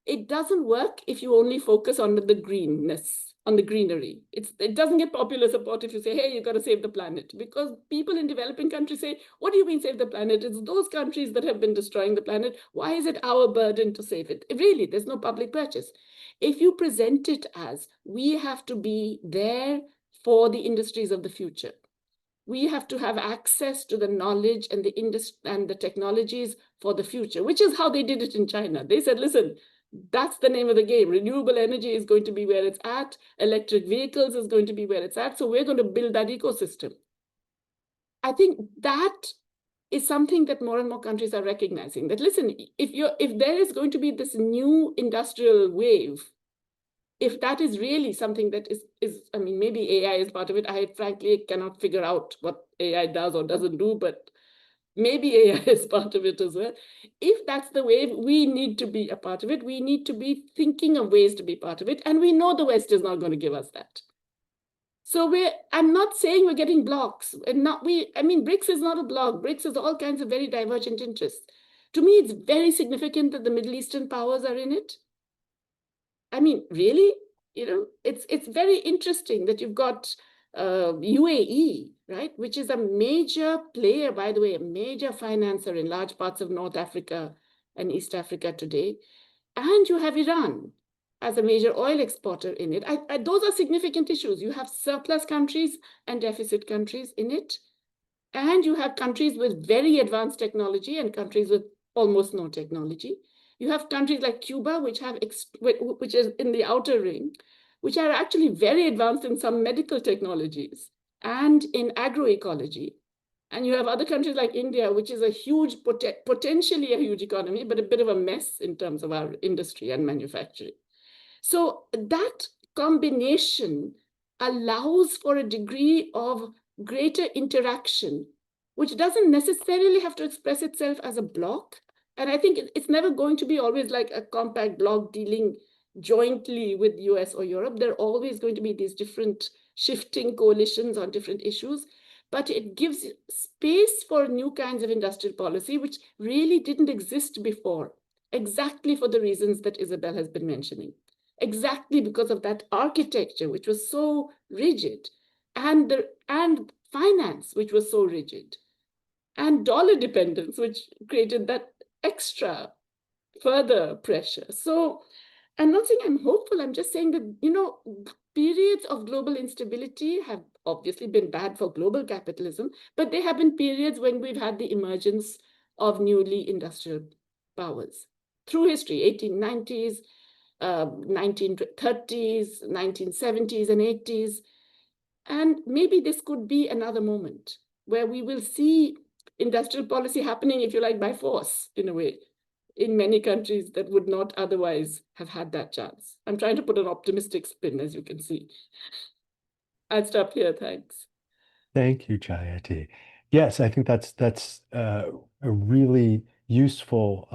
it doesn't work if you only focus on the greenness, on the greenery. It doesn't get popular support if you say, hey, you got to save the planet, because people in developing countries say, what do you mean save the planet? It's those countries that have been destroying the planet. Why is it our burden to save it? Really, there's no public purchase. If you present it as we have to be there for the industries of the future, we have to have access to the knowledge and the industry and the technologies for the future, which is how they did it in China. They said, listen, that's the name of the game. Renewable energy is going to be where it's at. Electric vehicles is going to be where it's at. So we're going to build that ecosystem. I think that is something that more and more countries are recognizing, that listen, if there is going to be this new industrial wave, if that is really something that is, I mean, maybe AI is part of it. I frankly cannot figure out what AI does or doesn't do, but maybe AI is part of it as well. If that's the wave, we need to be a part of it. We need to be thinking of ways to be part of it. And we know the West is not going to give us that. So I'm not saying we're getting blocks. I mean, BRICS is not a block. BRICS is all kinds of very divergent interests. To me, it's very significant that the Middle Eastern powers are in it. I mean, really, it's very interesting that you've got UAE, right, which is a major player, by the way, a major financer in large parts of North Africa and East Africa today. And you have Iran as a major oil exporter in it. Those are significant issues. You have surplus countries and deficit countries in it. And you have countries with very advanced technology and countries with almost no technology. You have countries like Cuba, which is in the outer ring, which are actually very advanced in some medical technologies and in agroecology. And you have other countries like India, which is a huge, potentially a huge economy, but a bit of a mess in terms of our industry and manufacturing. So that combination allows for a degree of greater interaction, which doesn't necessarily have to express itself as a bloc. And I think it's never going to be always like a compact bloc dealing jointly with US or Europe. There are always going to be these different shifting coalitions on different issues, but it gives space for new kinds of industrial policy, which really didn't exist before, exactly for the reasons that Isabel has been mentioning. Exactly because of that architecture, which was so rigid, and finance, which was so rigid, and dollar dependence, which created that extra further pressure. So I'm not saying I'm hopeful. I'm just saying that, periods of global instability have obviously been bad for global capitalism, but there have been periods when we've had the emergence of newly industrial powers through history, 1890s, 1930s, 1970s and 80s. And maybe this could be another moment where we will see industrial policy happening, if you like, by force, in a way, in many countries that would not otherwise have had that chance. I'm trying to put an optimistic spin, as you can see. I'll stop here, thanks. Thank you, Jayati. Yes, I think that's a really useful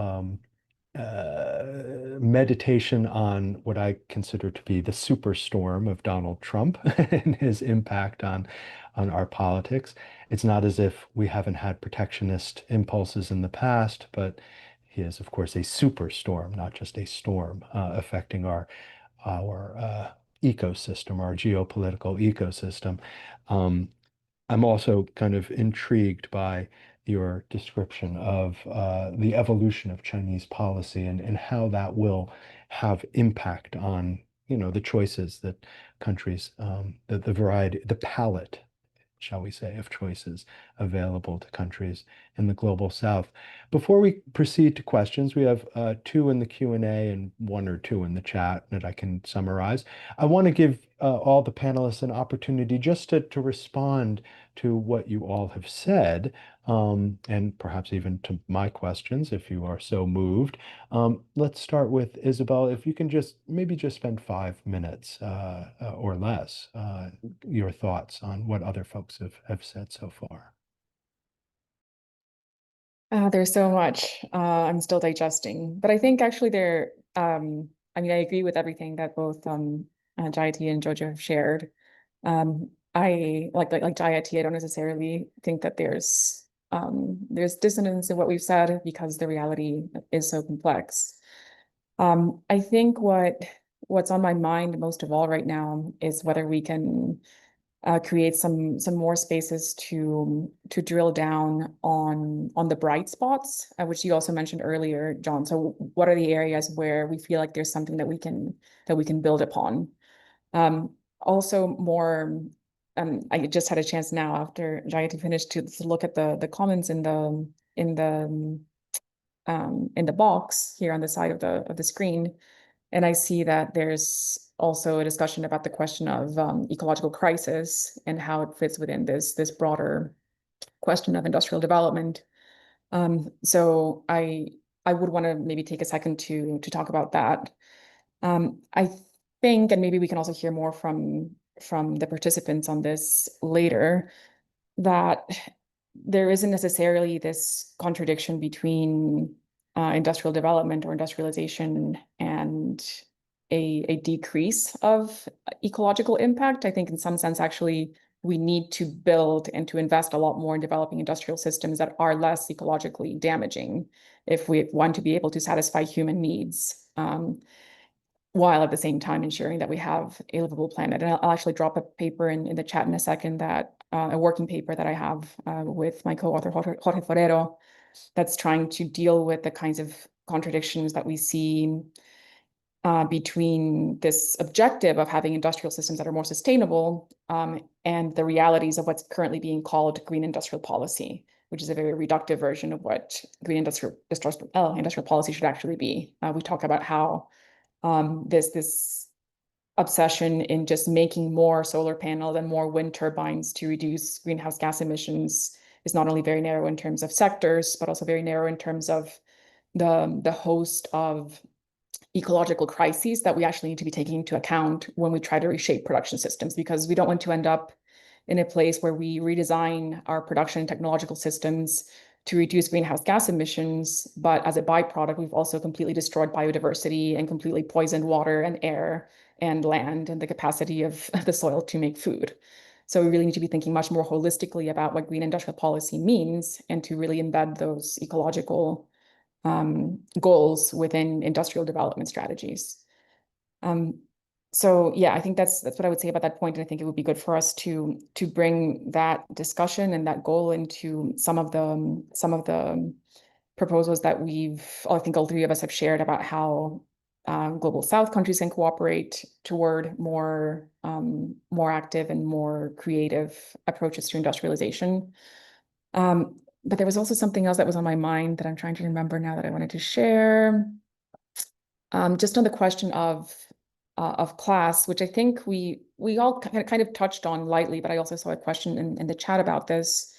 meditation on what I consider to be the superstorm of Donald Trump and his impact on our politics. It's not as if we haven't had protectionist impulses in the past, but he is, of course, a superstorm, not just a storm, affecting our ecosystem, our geopolitical ecosystem. I'm also kind of intrigued by your description of the evolution of Chinese policy and how that will have impact on, the choices that countries, the variety, the palette, shall we say, of choices available to countries in the global South. Before we proceed to questions, we have 2 in the Q&A and 1 or 2 in the chat that I can summarize. I want to give all the panelists an opportunity just to respond to what you all have said, and perhaps even to my questions if you are so moved. Let's start with Isabel. If you can maybe just spend 5 minutes or less, your thoughts on what other folks have said so far. There's so much I'm still digesting, but I think actually I agree with everything that both Jayati and Jojo have shared. I like Jayati, I don't necessarily think that there's dissonance in what we've said because the reality is so complex. I think what's on my mind most of all right now is whether we can create some more spaces to drill down on the bright spots, which you also mentioned earlier, John. So what are the areas where we feel like there's something that we can build upon? Also more I just had a chance now after Jayati finished to look at the comments in the box here on the side of the screen, and I see that there's also a discussion about the question of ecological crisis and how it fits within this broader question of industrial development. So I would want to maybe take a second to talk about that. I think, and maybe we can also hear more from the participants on this later, that there isn't necessarily this contradiction between industrial development or industrialization and a decrease of ecological impact. I think in some sense, actually, we need to build and to invest a lot more in developing industrial systems that are less ecologically damaging if we want to be able to satisfy human needs, while at the same time ensuring that we have a livable planet. And I'll actually drop a paper in the chat in a second, that a working paper that I have with my co-author Jorge Forero, that's trying to deal with the kinds of contradictions that we see between this objective of having industrial systems that are more sustainable and the realities of what's currently being called green industrial policy, which is a very reductive version of what green industrial policy should actually be. We talk about how this obsession in just making more solar panels and more wind turbines to reduce greenhouse gas emissions is not only very narrow in terms of sectors, but also very narrow in terms of the host of ecological crises that we actually need to be taking into account when we try to reshape production systems, because we don't want to end up in a place where we redesign our production and technological systems to reduce greenhouse gas emissions, but as a byproduct, we've also completely destroyed biodiversity and completely poisoned water and air and land and the capacity of the soil to make food. So we really need to be thinking much more holistically about what green industrial policy means, and to really embed those ecological goals within industrial development strategies. So yeah, I think that's what I would say about that point. And I think it would be good for us to bring that discussion and that goal into some of the proposals that I think all three of us have shared about how global South countries can cooperate toward more active and more creative approaches to industrialization. But there was also something else that was on my mind that I'm trying to remember now that I wanted to share. Just on the question of class, which I think we all kind of touched on lightly, but I also saw a question in the chat about this.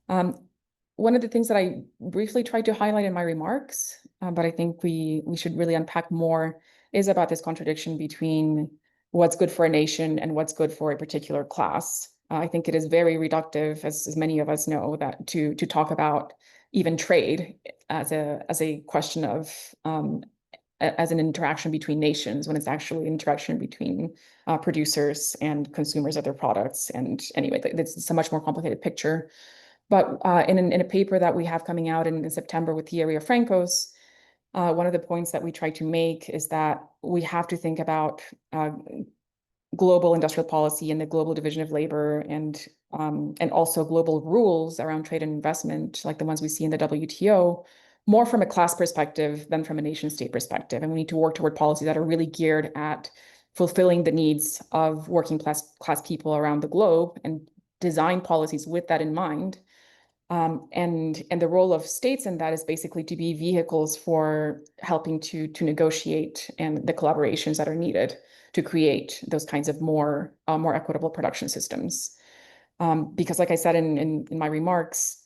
One of the things that I briefly tried to highlight in my remarks, but I think we should really unpack more, is about this contradiction between what's good for a nation and what's good for a particular class. I think it is very reductive, as many of us know, that to talk about even trade as a question of as an interaction between nations, when it's actually an interaction between producers and consumers of their products. And anyway, it's a much more complicated picture. But in a paper that we have coming out in September with Thierry Francos, one of the points that we try to make is that we have to think about global industrial policy and the global division of labor, and also global rules around trade and investment, like the ones we see in the WTO, more from a class perspective than from a nation state perspective. And we need to work toward policies that are really geared at fulfilling the needs of working class people around the globe, and design policies with that in mind. And the role of states in that is basically to be vehicles for helping to negotiate and the collaborations that are needed to create those kinds of more equitable production systems. Because like I said in my remarks,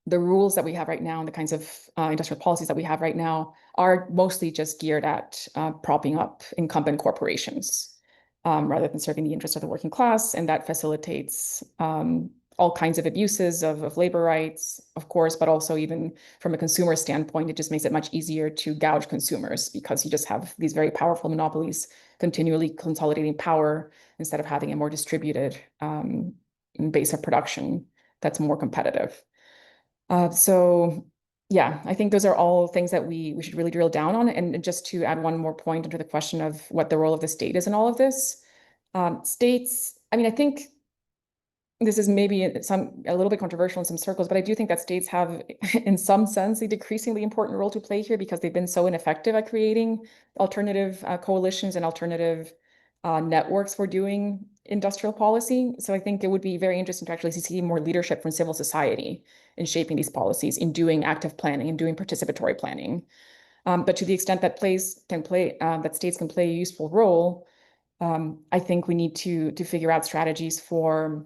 the rules that we have right now and the kinds of industrial policies that we have right now are mostly just geared at propping up incumbent corporations rather than serving the interests of the working class. And that facilitates all kinds of abuses of labor rights, of course, but also even from a consumer standpoint, it just makes it much easier to gouge consumers, because you just have these very powerful monopolies continually consolidating power instead of having a more distributed base of production that's more competitive. So yeah, I think those are all things that we should really drill down on. And just to add one more point under the question of what the role of the state is in all of this, states, I mean, I think this is maybe a little bit controversial in some circles, but I do think that states have, in some sense, a decreasingly important role to play here, because they've been so ineffective at creating alternative coalitions and alternative networks for doing industrial policy. So I think it would be very interesting to actually see more leadership from civil society in shaping these policies, in doing active planning and doing participatory planning. But to the extent that that states can play a useful role, I think we need to figure out strategies for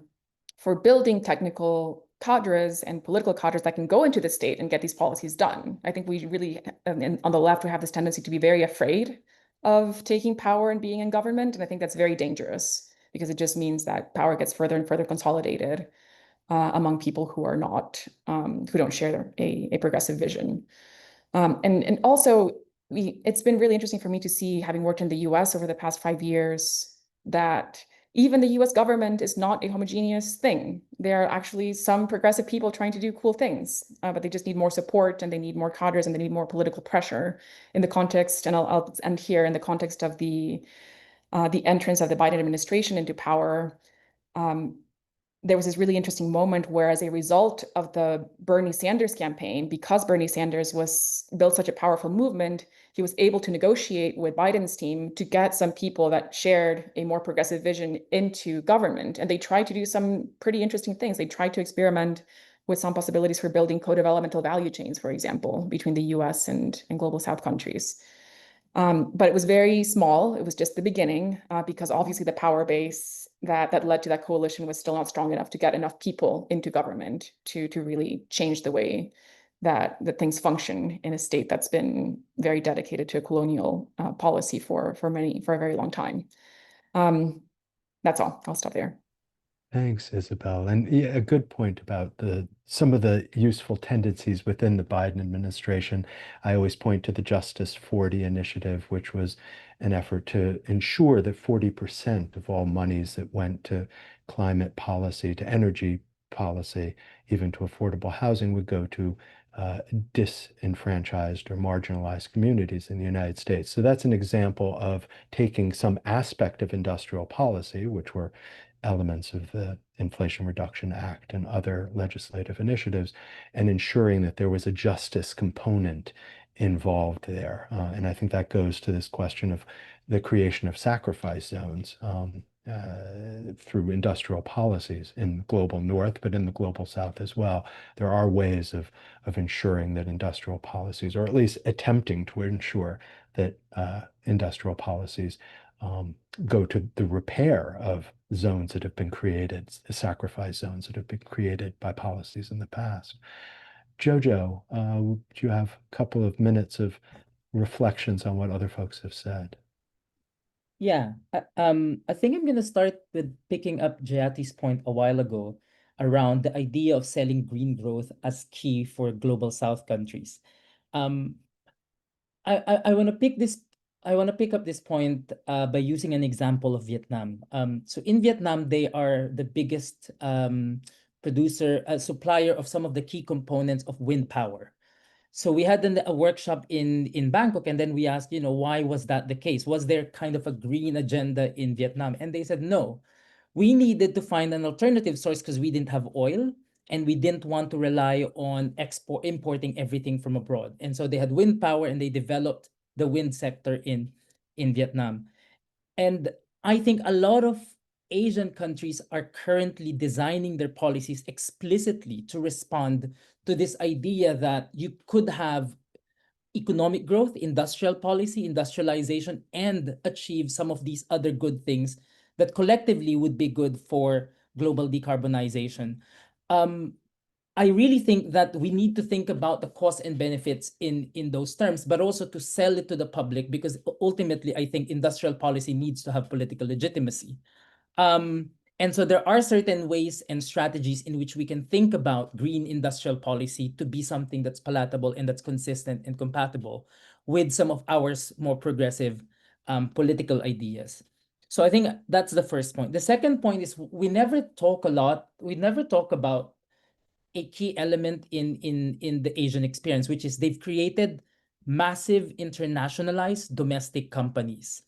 building technical cadres and political cadres that can go into the state and get these policies done. I think we really, and on the left, we have this tendency to be very afraid of taking power and being in government. And I think that's very dangerous because it just means that power gets further and further consolidated among people who are not, who don't share a progressive vision. And also, it's been really interesting for me to see, having worked in the US over the past 5 years, that even the US government is not a homogeneous thing. There are actually some progressive people trying to do cool things, but they just need more support and they need more cadres and they need more political pressure in the context. And I'll end here in the context of the entrance of the Biden administration into power. There was this really interesting moment where, as a result of the Bernie Sanders campaign, because Bernie Sanders built such a powerful movement, he was able to negotiate with Biden's team to get some people that shared a more progressive vision into government. And they tried to do some pretty interesting things. They tried to experiment with some possibilities for building co-developmental value chains, for example, between the US and global South countries. But it was very small. It was just the beginning, because obviously the power base that led to that coalition was still not strong enough to get enough people into government to really change the way that things function in a state that's been very dedicated to a colonial policy for a very long time. That's all. I'll stop there. Thanks, Isabel. And yeah, a good point about some of the useful tendencies within the Biden administration. I always point to the Justice 40 initiative, which was an effort to ensure that 40% of all monies that went to climate policy, to energy policy, even to affordable housing, would go to disenfranchised or marginalized communities in the United States. So that's an example of taking some aspect of industrial policy, which were elements of the Inflation Reduction Act and other legislative initiatives, and ensuring that there was a justice component involved there. And I think that goes to this question of the creation of sacrifice zones through industrial policies in the global north, but in the global south as well. There are ways of ensuring that industrial policies, or at least attempting to ensure that industrial policies go to the repair of zones that have been created, sacrifice zones that have been created by policies in the past. Jojo, do you have a couple of minutes of reflections on what other folks have said? Yeah, I think I'm going to start with picking up Jayati's point a while ago around the idea of selling green growth as key for global South countries. I want to pick up this point by using an example of Vietnam. So in Vietnam, they are the biggest supplier of some of the key components of wind power. So we had a workshop in Bangkok, and then we asked, why was that the case? Was there kind of a green agenda in Vietnam? And they said, no, we needed to find an alternative source because we didn't have oil and we didn't want to rely on importing everything from abroad. And so they had wind power and they developed the wind sector in Vietnam. And I think a lot of Asian countries are currently designing their policies explicitly to respond to this idea that you could have economic growth, industrial policy, industrialization, and achieve some of these other good things that collectively would be good for global decarbonization. I really think that we need to think about the costs and benefits in those terms, but also to sell it to the public, because ultimately, I think industrial policy needs to have political legitimacy. And so there are certain ways and strategies in which we can think about green industrial policy to be something that's palatable and that's consistent and compatible with some of our more progressive political ideas. So I think that's the first point. The second point is we never talk about a key element in the Asian experience, which is they've created massive internationalized domestic companies.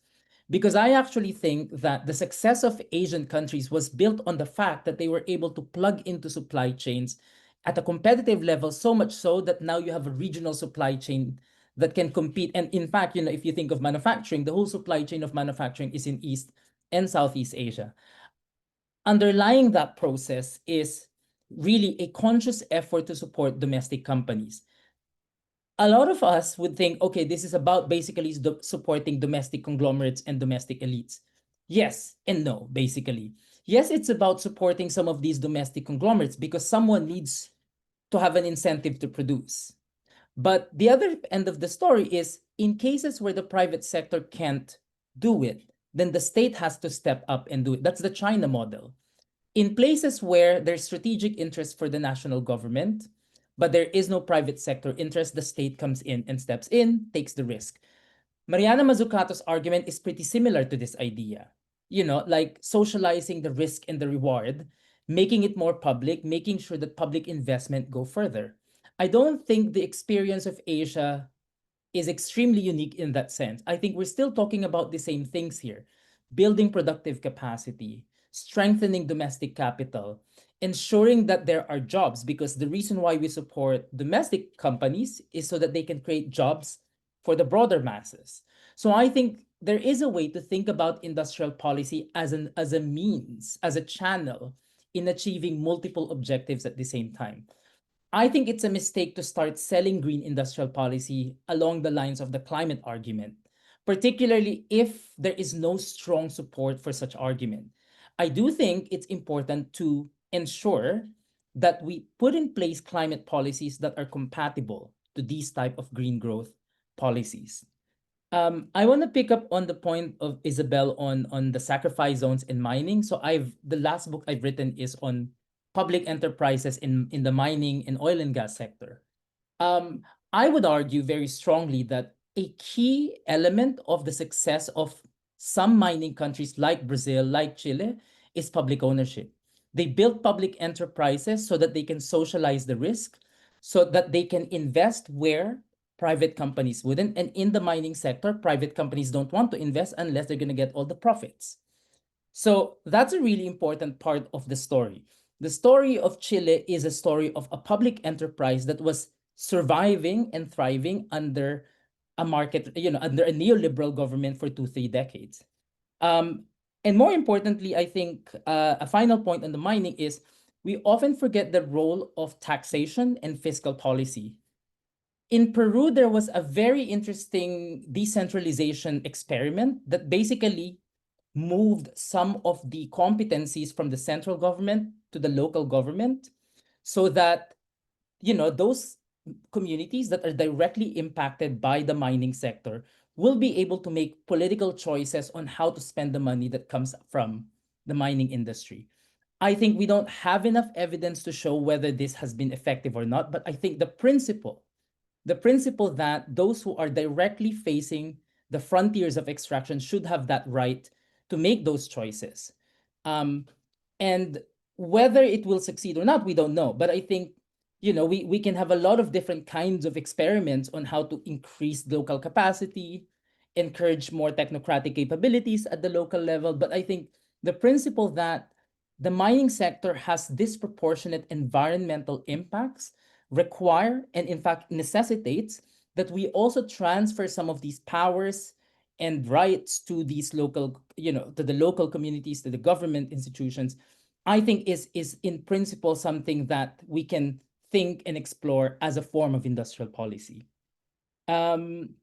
Because I actually think that the success of Asian countries was built on the fact that they were able to plug into supply chains at a competitive level, so much so that now you have a regional supply chain that can compete. And in fact, if you think of manufacturing, the whole supply chain of manufacturing is in East and Southeast Asia. underlying that process is really a conscious effort to support domestic companies. A lot of us would think, okay, this is about basically supporting domestic conglomerates and domestic elites. Yes and no, basically. Yes, it's about supporting some of these domestic conglomerates because someone needs to have an incentive to produce. But the other end of the story is in cases where the private sector can't do it, then the state has to step up and do it. That's the China model. In places where there's strategic interest for the national government, but there is no private sector interest, the state comes in and steps in, takes the risk. Mariana Mazzucato's argument is pretty similar to this idea. You know, like socializing the risk and the reward, making it more public, making sure that public investment go further. I don't think the experience of Asia is extremely unique in that sense. I think we're still talking about the same things here. Building productive capacity, strengthening domestic capital, ensuring that there are jobs, because the reason why we support domestic companies is so that they can create jobs for the broader masses. So I think there is a way to think about industrial policy as a means, as a channel in achieving multiple objectives at the same time. I think it's a mistake to start selling green industrial policy along the lines of the climate argument, particularly if there is no strong support for such argument. I do think it's important to ensure that we put in place climate policies that are compatible to these type of green growth policies. I want to pick up on the point of Isabel on the sacrifice zones in mining. So the last book I've written is on public enterprises in the mining and oil and gas sector. I would argue very strongly that a key element of the success of some mining countries like Brazil, like Chile, is public ownership. They built public enterprises so that they can socialize the risk, so that they can invest where private companies wouldn't. And in the mining sector, private companies don't want to invest unless they're going to get all the profits. So that's a really important part of the story. The story of Chile is a story of a public enterprise that was surviving and thriving under a market, under a neoliberal government for 2-3 decades. And more importantly, I think a final point on the mining is we often forget the role of taxation and fiscal policy. In Peru, there was a very interesting decentralization experiment that basically moved some of the competencies from the central government to the local government so that, those communities that are directly impacted by the mining sector will be able to make political choices on how to spend the money that comes from the mining industry. I think we don't have enough evidence to show whether this has been effective or not, but I think the principle that those who are directly facing the frontiers of extraction should have that right to make those choices. And whether it will succeed or not, we don't know. But I think, we can have a lot of different kinds of experiments on how to increase local capacity, encourage more technocratic capabilities at the local level. But I think the principle that the mining sector has disproportionate environmental impacts require, and in fact necessitates, that we also transfer some of these powers and rights to these local, to the local communities, to the government institutions, I think is in principle something that we can think and explore as a form of industrial policy. And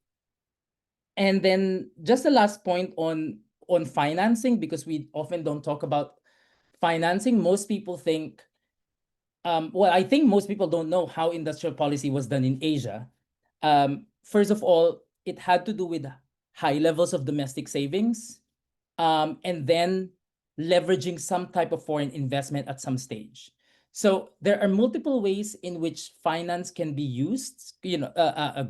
then just the last point on financing, because we often don't talk about financing. Most people think, I think most people don't know how industrial policy was done in Asia. First of all, it had to do with high levels of domestic savings, and then leveraging some type of foreign investment at some stage. So there are multiple ways in which finance can be used.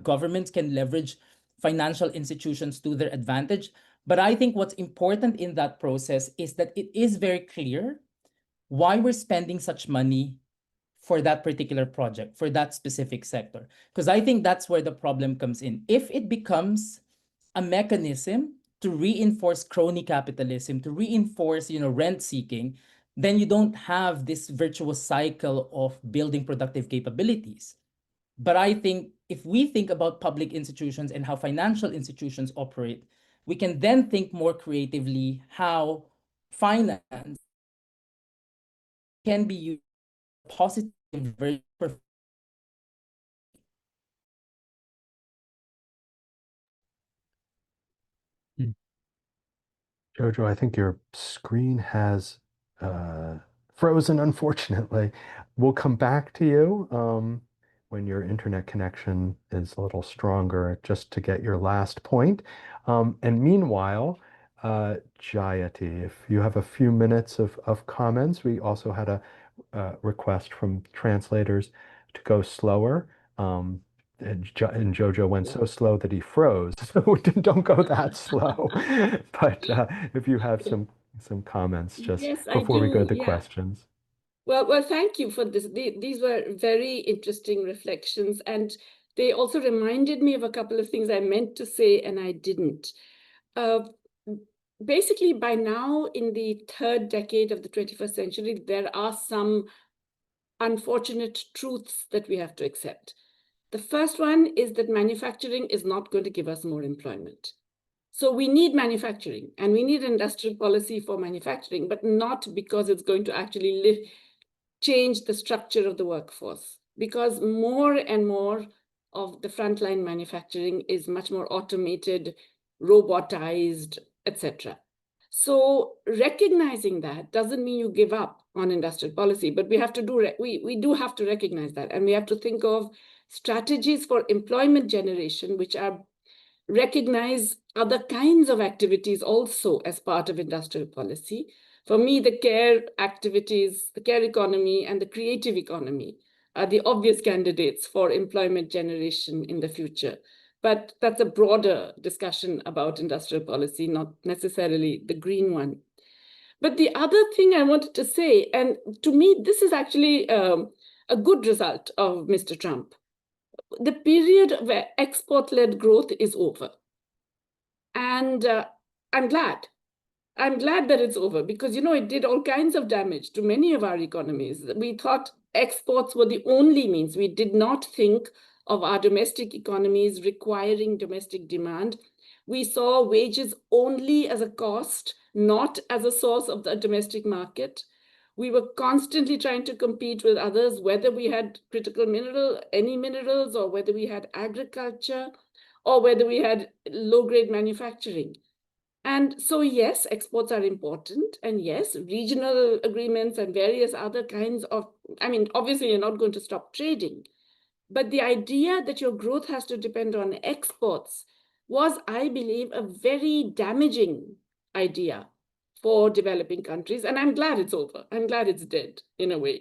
Governments can leverage financial institutions to their advantage. But I think what's important in that process is that it is very clear why we're spending such money for that particular project, for that specific sector. Because I think that's where the problem comes in. If it becomes a mechanism to reinforce crony capitalism, to reinforce, rent seeking, then you don't have this virtuous cycle of building productive capabilities. But I think if we think about public institutions and how financial institutions operate, we can then think more creatively how finance can be used positive version for Jojo, I think your screen has frozen, unfortunately. We'll come back to you when your internet connection is a little stronger, just to get your last point. And meanwhile, Jayati, if you have a few minutes of comments, we also had a request from translators to go slower. And Jojo went so slow that he froze. So don't go that slow. But if you have some comments just Yes, I before we go do. to Yeah. questions. Well, thank you for this. These were very interesting reflections, and they also reminded me of a couple of things I meant to say and I didn't. Uh, Basically, by now, in the third decade of the 21st century, there are some unfortunate truths that we have to accept. The first one is that manufacturing is not going to give us more employment. So we need manufacturing and we need industrial policy for manufacturing, but not because it's going to actually change the structure of the workforce, because more and more of the frontline manufacturing is much more automated, robotized, etc. So recognizing that doesn't mean you give up on industrial policy, but we have to we do have to recognize that, and we have to think of strategies for employment generation, which are recognize other kinds of activities also as part of industrial policy. For me, the care activities, the care economy, and the creative economy are the obvious candidates for employment generation in the future. But that's a broader discussion about industrial policy, not necessarily the green one. But the other thing I wanted to say, and to me, this is actually a good result of Mr. Trump. The period where export-led growth is over. And I'm glad. I'm glad that it's over because, it did all kinds of damage to many of our economies. We thought exports were the only means. We did not think of our domestic economies requiring domestic demand. We saw wages only as a cost, not as a source of the domestic market. We were constantly trying to compete with others, whether we had critical any minerals, or whether we had agriculture, or whether we had low-grade manufacturing. And so, yes, exports are important. And yes, regional agreements and various other kinds of, obviously, you're not going to stop trading. But the idea that your growth has to depend on exports was, I believe, a very damaging idea for developing countries. And I'm glad it's over. I'm glad it's dead, in a way,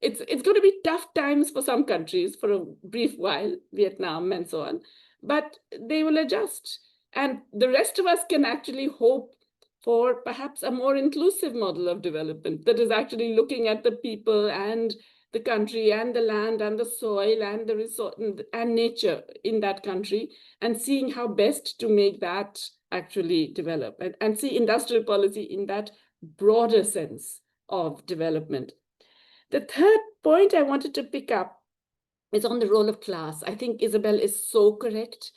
It's going to be tough times for some countries for a brief while, Vietnam and so on, but they will adjust. And the rest of us can actually hope for perhaps a more inclusive model of development that is actually looking at the people and the country and the land and the soil and the resource and nature in that country, and seeing how best to make that actually develop, and see industrial policy in that broader sense of development. The third point I wanted to pick up is on the role of class. I think Isabel is so correct.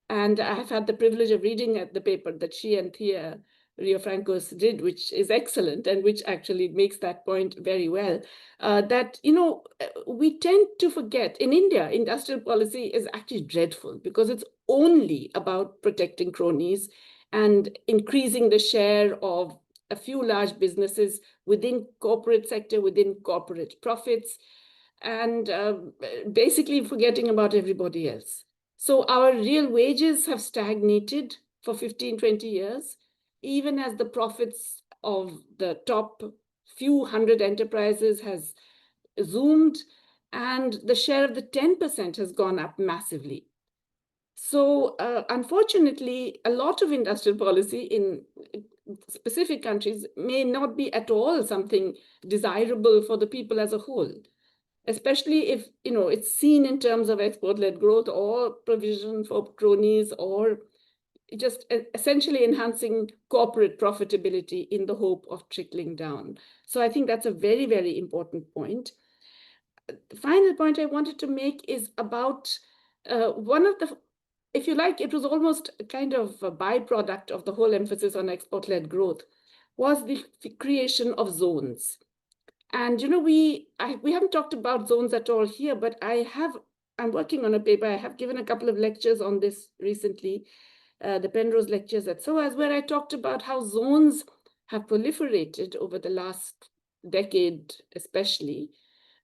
And I have had the privilege of reading the paper that she and Thea Riofrancos did, which is excellent and which actually makes that point very well. That, we tend to forget, in India, industrial policy is actually dreadful because it's only about protecting cronies and increasing the share of a few large businesses within corporate sector, within corporate profits, and basically forgetting about everybody else. So our real wages have stagnated for 15, 20 years, even as the profits of the top few hundred enterprises has zoomed, and the share of the 10% has gone up massively. So unfortunately, a lot of industrial policy in specific countries may not be at all something desirable for the people as a whole, especially if it's seen in terms of export-led growth or provision for cronies, or just essentially enhancing corporate profitability in the hope of trickling down. So I think that's a very, very important point. The final point I wanted to make is about one of the, if you like, it was almost a kind of a byproduct of the whole emphasis on export-led growth, was the creation of zones. And we haven't talked about zones at all here, but I'm working on a paper. I have given a couple of lectures on this recently, the Penrose lectures at SOAS, where I talked about how zones have proliferated over the last decade, especially.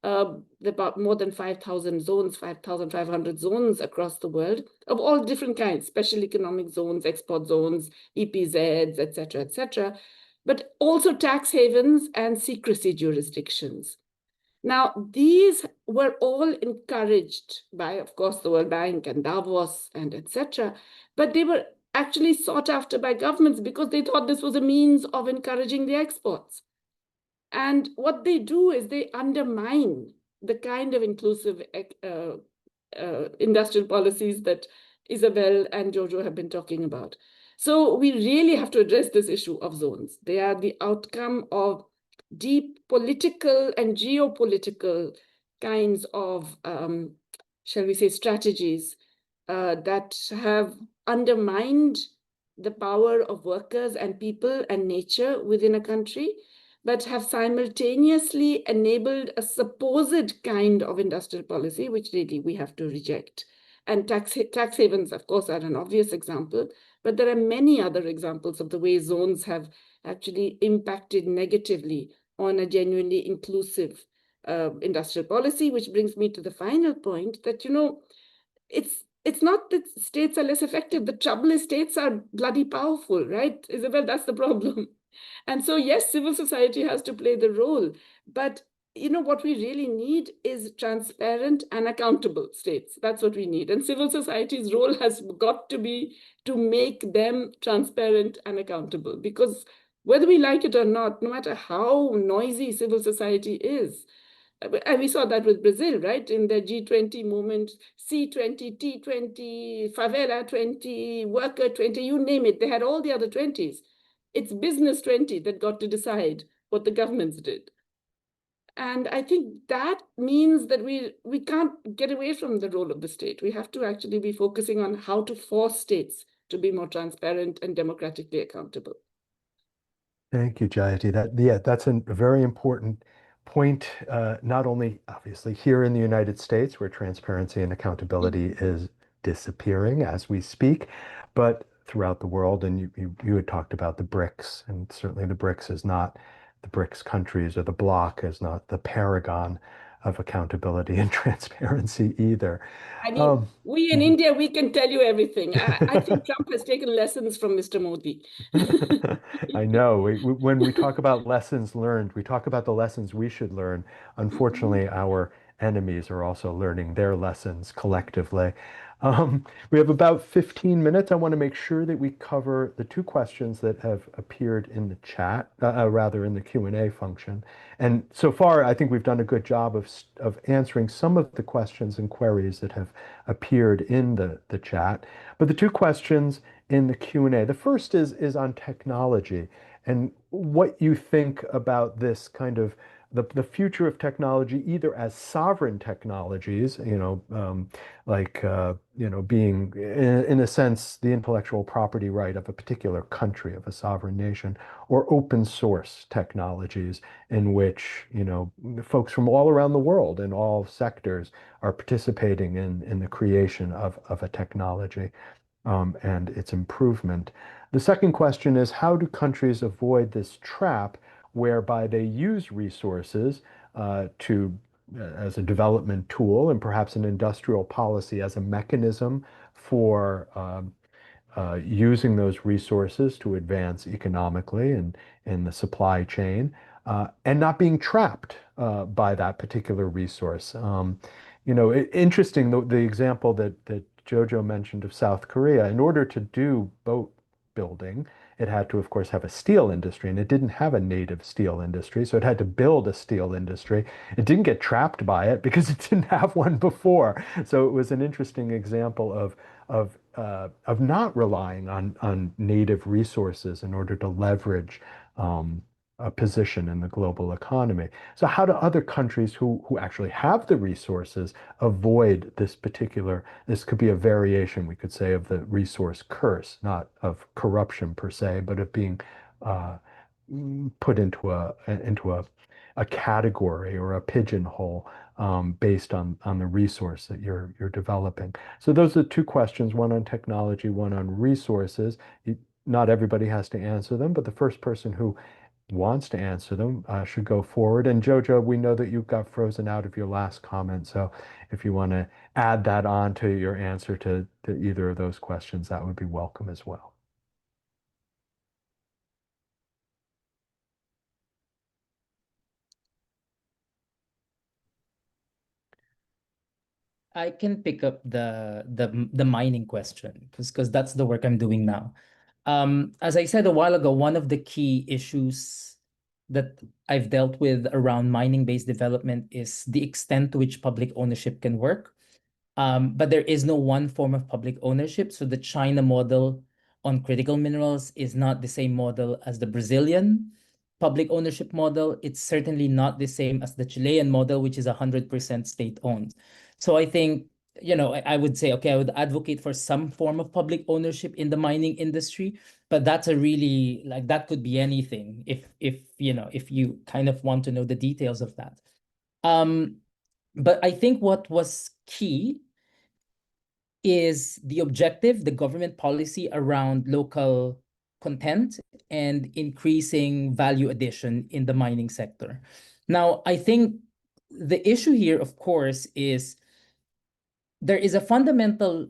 About more than 5,000 zones, 5,500 zones across the world of all different kinds, special economic zones, export zones, EPZs, etc., but also tax havens and secrecy jurisdictions. Now, these were all encouraged by, of course, the World Bank and Davos and etc., but they were actually sought after by governments because they thought this was a means of encouraging the exports. And what they do is they undermine the kind of inclusive industrial policies that Isabel and Jojo have been talking about. So we really have to address this issue of zones. They are the outcome of deep political and geopolitical kinds of, shall we say, strategies that have undermined the power of workers and people and nature within a country, but have simultaneously enabled a supposed kind of industrial policy, which really we have to reject. And tax havens, of course, are an obvious example, but there are many other examples of the way zones have actually impacted negatively on a genuinely inclusive industrial policy, which brings me to the final point that, it's not that states are less effective. The trouble is states are bloody powerful, right? Isabel, that's the problem. And so, yes, civil society has to play the role, but what we really need is transparent and accountable states. That's what we need. And civil society's role has got to be to make them transparent and accountable, because whether we like it or not, no matter how noisy civil society is, and we saw that with Brazil, right? In the G20 movement, C20, T20, Favela 20, Worker 20, you name it. They had all the other 20s. It's business 20 that got to decide what the governments did. And I think that means that we can't get away from the role of the state. We have to actually be focusing on how to force states to be more transparent and democratically accountable. Thank you, Jayati. That's a very important point, not only obviously here in the United States, where transparency and accountability is disappearing as we speak, but throughout the world. And you had talked about the BRICS, and certainly the BRICS is not, the BRICS countries or the bloc is not the paragon of accountability and transparency either. I mean, we in India, we can tell you everything. I think Trump has taken lessons from Mr. Modi. I know. When we talk about lessons learned, we talk about the lessons we should learn. Unfortunately, our enemies are also learning their lessons collectively. We have about 15 minutes. I want to make sure that we cover the two questions that have appeared in the chat, rather in the Q&A function. And so far, I think we've done a good job of answering some of the questions and queries that have appeared in the chat. But the two questions in the Q&A, the first is on technology and what you think about this kind of the future of technology, either as sovereign technologies, being in a sense the intellectual property right of a particular country, of a sovereign nation, or open source technologies in which folks from all around the world in all sectors are participating in the creation of a technology and its improvement. The second question is, how do countries avoid this trap whereby they use resources as a development tool and perhaps an industrial policy as a mechanism for using those resources to advance economically and in the supply chain, and not being trapped by that particular resource. Interesting, the example that Jojo mentioned of South Korea. In order to do boat building, it had to, of course, have a steel industry, and it didn't have a native steel industry, so it had to build a steel industry. It didn't get trapped by it because it didn't have one before. So it was an interesting example of not relying on native resources in order to leverage a position in the global economy. So how do other countries who actually have the resources avoid this could be a variation, we could say, of the resource curse, not of corruption per se, but of being put into a category or a pigeonhole based on the resource that you're developing. So those are two questions, one on technology, one on resources. Not everybody has to answer them, but the first person who wants to answer them should go forward. And Jojo, we know that you got frozen out of your last comment, so if you want to add that on to your answer to either of those questions, that would be welcome as well. I can pick up the mining question because that's the work I'm doing now. As I said a while ago, one of the key issues that I've dealt with around mining-based development is the extent to which public ownership can work. But there is no one form of public ownership. So the China model on critical minerals is not the same model as the Brazilian public ownership model. It's certainly not the same as the Chilean model, which is 100% state-owned. So I think, I would say, okay, I would advocate for some form of public ownership in the mining industry, but that's a really, that could be anything if you kind of want to know the details of that. But I think what was key is the objective, the government policy around local content and increasing value addition in the mining sector. Now, I think the issue here, of course, is there is a fundamental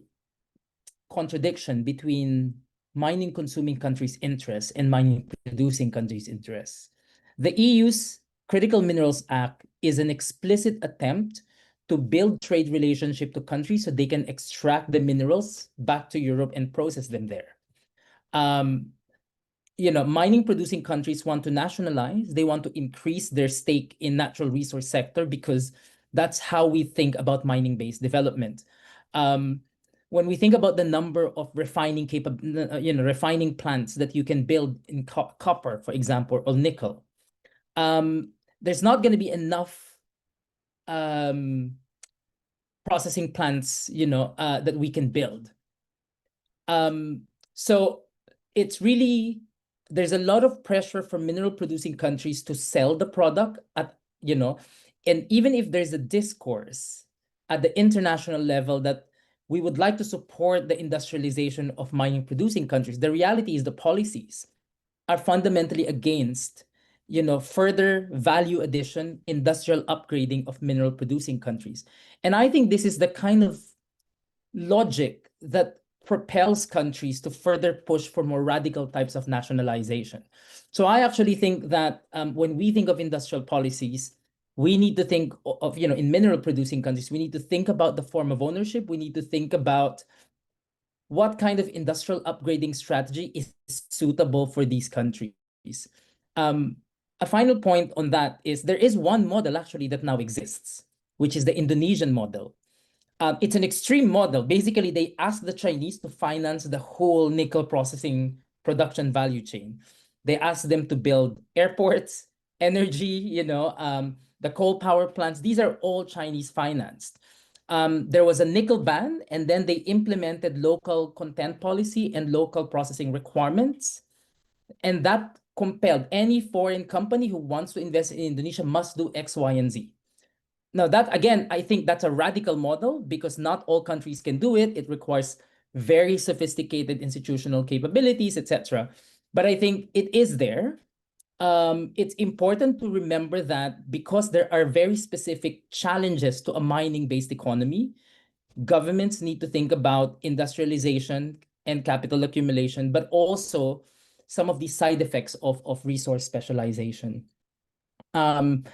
contradiction between mining consuming countries' interests and mining producing countries' interests. The EU's Critical Minerals Act is an explicit attempt to build trade relationship to countries so they can extract the minerals back to Europe and process them there. Mining producing countries want to nationalize. They want to increase their stake in natural resource sector because that's how we think about mining-based development. When we think about the number of refining plants that you can build in copper, for example, or nickel, there's not going to be enough processing plants, that we can build. So it's really, there's a lot of pressure for mineral producing countries to sell the product at, and even if there's a discourse at the international level that we would like to support the industrialization of mining producing countries, the reality is the policies are fundamentally against further value addition, industrial upgrading of mineral producing countries. And I think this is the kind of logic that propels countries to further push for more radical types of nationalization. So I actually think that when we think of industrial policies, we need to think of, in mineral producing countries, we need to think about the form of ownership. We need to think about what kind of industrial upgrading strategy is suitable for these countries. A final point on that is there is one model actually that now exists, which is the Indonesian model. It's an extreme model. Basically, they ask the Chinese to finance the whole nickel processing production value chain. They ask them to build airports, energy, the coal power plants. These are all Chinese financed. There was a nickel ban, and then they implemented local content policy and local processing requirements. And that compelled any foreign company who wants to invest in Indonesia must do X, Y, and Z. Now that, again, I think that's a radical model because not all countries can do it. It requires very sophisticated institutional capabilities, etc. But I think it is there. It's important to remember that because there are very specific challenges to a mining-based economy, governments need to think about industrialization and capital accumulation, but also some of the side effects of resource specialization. I'm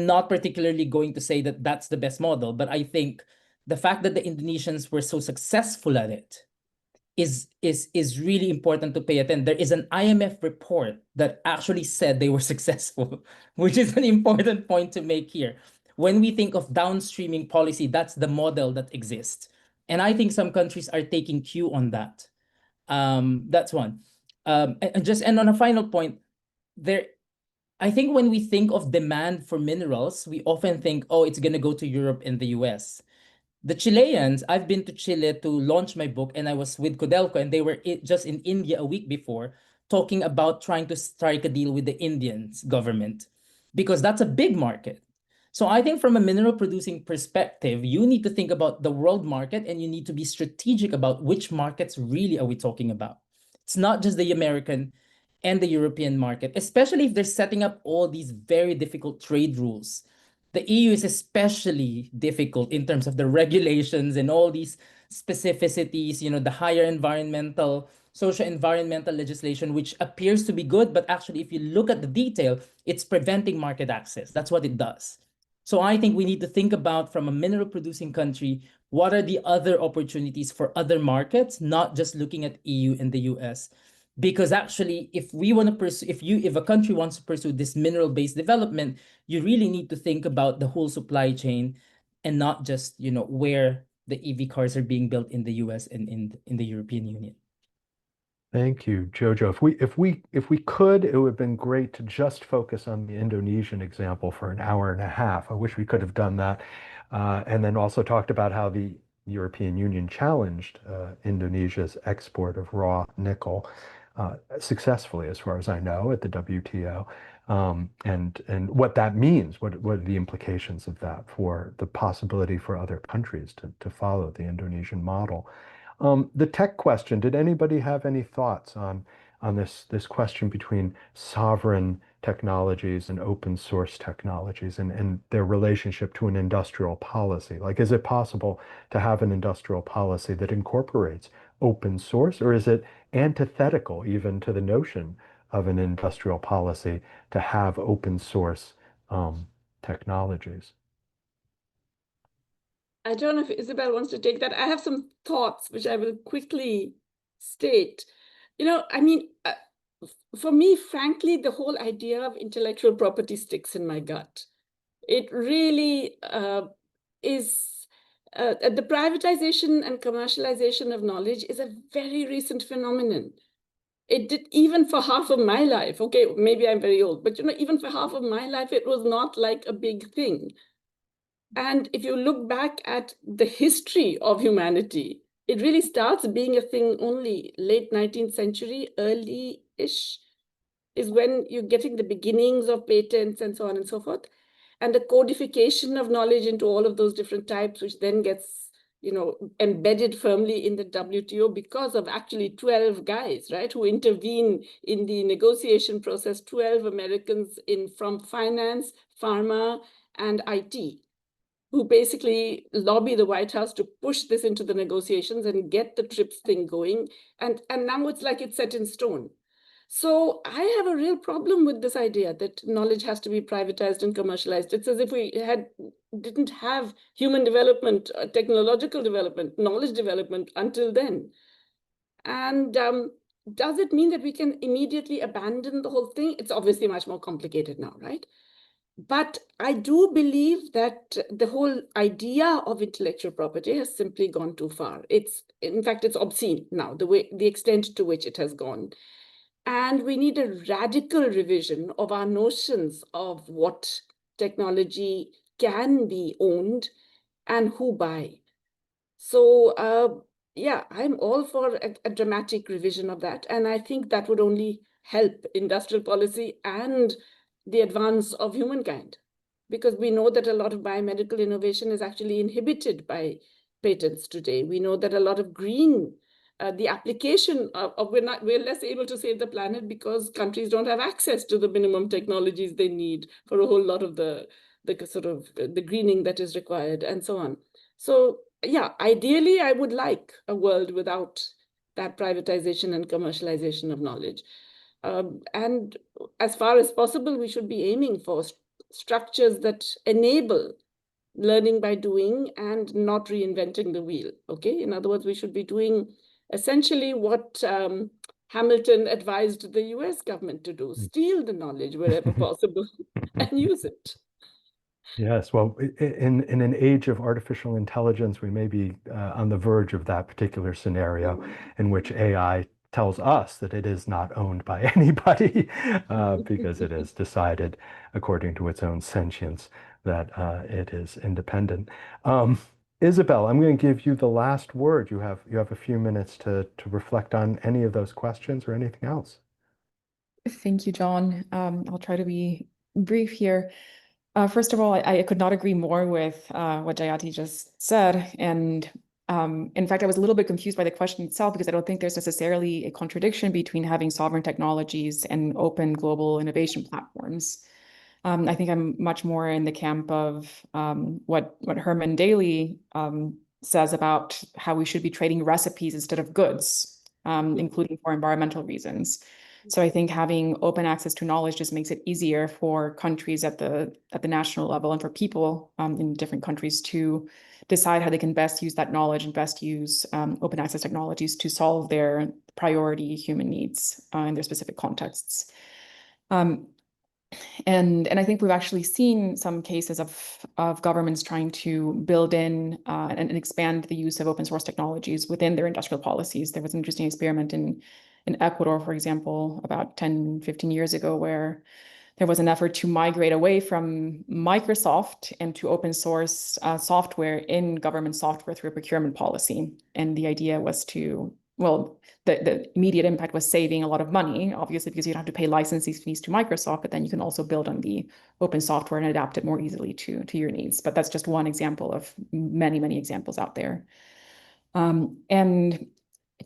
not particularly going to say that that's the best model, but I think the fact that the Indonesians were so successful at it is really important to pay attention. There is an IMF report that actually said they were successful, which is an important point to make here. When we think of downstreaming policy, that's the model that exists. And I think some countries are taking cue on that. That's one. And on a final point, I think when we think of demand for minerals, we often think, oh, it's going to go to Europe and the US. The Chileans, I've been to Chile to launch my book, and I was with Codelco, and they were just in India a week before. talking about trying to strike a deal with the Indian government, because that's a big market. So I think from a mineral producing perspective, you need to think about the world market and you need to be strategic about which markets really are we talking about. It's not just the American and the European market, especially if they're setting up all these very difficult trade rules. The EU is especially difficult in terms of the regulations and all these specificities, the higher environmental, social environmental legislation, which appears to be good, but actually, if you look at the detail, it's preventing market access. That's what it does. So I think we need to think about, from a mineral producing country, what are the other opportunities for other markets, not just looking at EU and the US. Because actually, if we want to pursue, if a country wants to pursue this mineral-based development, you really need to think about the whole supply chain and not just, where the EV cars are being built in the US and in the European Union. Thank you, Jojo. If we could, it would have been great to just focus on the Indonesian example for an hour and a half. I wish we could have done that. And then also talked about how the European Union challenged Indonesia's export of raw nickel successfully, as far as I know, at the WTO. And what that means, what are the implications of that for the possibility for other countries to follow the Indonesian model. The tech question, did anybody have any thoughts on this question between sovereign technologies and open source technologies and their relationship to an industrial policy? Like, is it possible to have an industrial policy that incorporates open source, or is it antithetical even to the notion of an industrial policy to have open source technologies? I don't know if Isabel wants to take that. I have some thoughts which I will quickly state. For me, frankly, the whole idea of intellectual property sticks in my gut. It really is the privatization and commercialization of knowledge is a very recent phenomenon. It did, even for half of my life. Okay, maybe I'm very old, but even for half of my life, it was not like a big thing. And if you look back at the history of humanity, it really starts being a thing only late 19th century, early-ish, is when you're getting the beginnings of patents and so on and so forth. And the codification of knowledge into all of those different types, which then gets, embedded firmly in the WTO because of actually 12 guys, right, who intervene in the negotiation process, 12 Americans from finance, pharma, and IT, who basically lobby the White House to push this into the negotiations and get the TRIPS thing going. And now it's like it's set in stone. So I have a real problem with this idea that knowledge has to be privatized and commercialized. It's as if we didn't have human development, technological development, knowledge development until then. And does it mean that we can immediately abandon the whole thing? It's obviously much more complicated now, right? But I do believe that the whole idea of intellectual property has simply gone too far. In fact, it's obscene now, the extent to which it has gone. And we need a radical revision of our notions of what technology can be owned and who by. So, yeah, I'm all for a dramatic revision of that. And I think that would only help industrial policy and the advance of humankind, because we know that a lot of biomedical innovation is actually inhibited by patents today. We know that a lot of green, the application of we're less able to save the planet because countries don't have access to the minimum technologies they need for a whole lot of the sort of the greening that is required and so on. So yeah, ideally, I would like a world without that privatization and commercialization of knowledge. And as far as possible, we should be aiming for structures that enable learning by doing and not reinventing the wheel, okay? In other words, we should be doing essentially what Hamilton advised the US government to do, steal the knowledge wherever possible and use it. Yes, well, in an age of artificial intelligence, we may be on the verge of that particular scenario in which AI tells us that it is not owned by anybody because it has decided, according to its own sentience, that it is independent. Isabel, I'm going to give you the last word. You have a few minutes to reflect on any of those questions or anything else. Thank you, John. I'll try to be brief here. First of all, I could not agree more with what Jayati just said. And in fact, I was a little bit confused by the question itself because I don't think there's necessarily a contradiction between having sovereign technologies and open global innovation platforms. I think I'm much more in the camp of what Herman Daly says about how we should be trading recipes instead of goods, including for environmental reasons. So I think having open access to knowledge just makes it easier for countries at the national level and for people in different countries to decide how they can best use that knowledge and best use open access technologies to solve their priority human needs in their specific contexts. And I think we've actually seen some cases of governments trying to build in and expand the use of open source technologies within their industrial policies. There was an interesting experiment in Ecuador, for example, about 10, 15 years ago, where there was an effort to migrate away from Microsoft and to open source software in government software through a procurement policy. And the idea was to, well, the immediate impact was saving a lot of money, obviously, because you don't have to pay licensing fees to Microsoft, but then you can also build on the open software and adapt it more easily to your needs. But that's just one example of many, many examples out there. And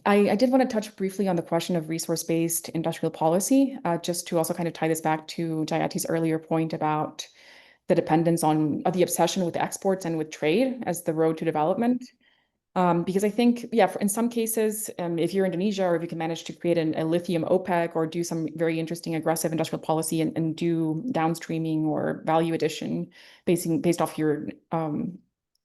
I did want to touch briefly on the question of resource-based industrial policy, just to also kind of tie this back to Jayati's earlier point about the dependence on the obsession with exports and with trade as the road to development. Because I think, yeah, in some cases, if you're Indonesia or if you can manage to create a lithium OPEC or do some very interesting aggressive industrial policy and do downstreaming or value addition based off your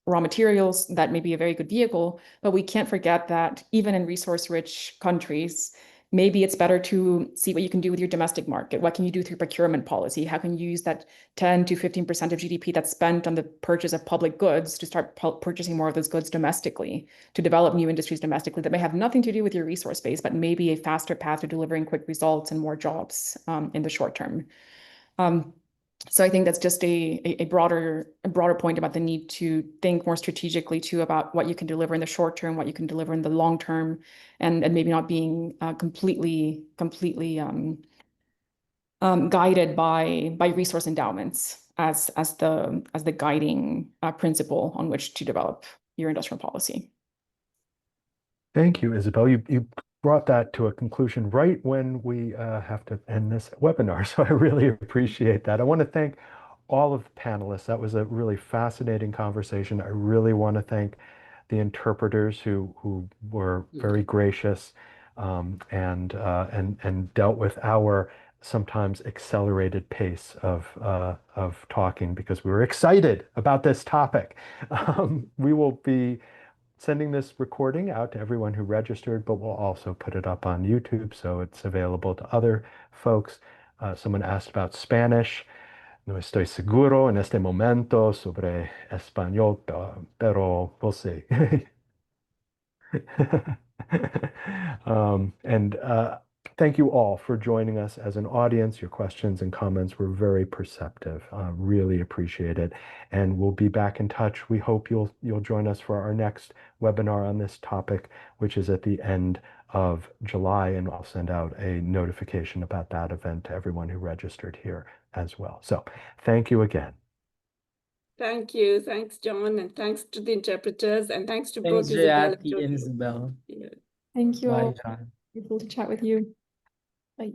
raw materials, that may be a very good vehicle. But we can't forget that even in resource-rich countries, maybe it's better to see what you can do with your domestic market. What can you do through procurement policy? How can you use that 10 to 15% of GDP that's spent on the purchase of public goods to start purchasing more of those goods domestically, to develop new industries domestically that may have nothing to do with your resource base, but maybe a faster path to delivering quick results and more jobs in the short term. So I think that's just a broader point about the need to think more strategically too about what you can deliver in the short term, what you can deliver in the long term, and maybe not being completely guided by resource endowments as the guiding principle on which to develop your industrial policy. Thank you, Isabel. You brought that to a conclusion right when we have to end this webinar, so I really appreciate that. I want to thank all of the panelists. That was a really fascinating conversation. I really want to thank the interpreters who were very gracious and dealt with our sometimes accelerated pace of talking because we were excited about this topic. We will be sending this recording out to everyone who registered, but we'll also put it up on YouTube so it's available to other folks. Someone asked about Spanish. No estoy seguro en este momento sobre español, pero we'll see. And thank you all for joining us as an audience. Your questions and comments were very perceptive. Really appreciate it. And we'll be back in touch. We hope you'll join us for our next webinar on this topic, which is at the end of July. And I'll send out a notification about that event to everyone who registered here as well. So thank you again. Thank you. Thanks, John. And thanks to the interpreters. And thanks to Thanks, both Isabel and Jayati and Jojo. Isabel. Yeah. Thank you Bye, all. John. Beautiful to chat with you. Bye.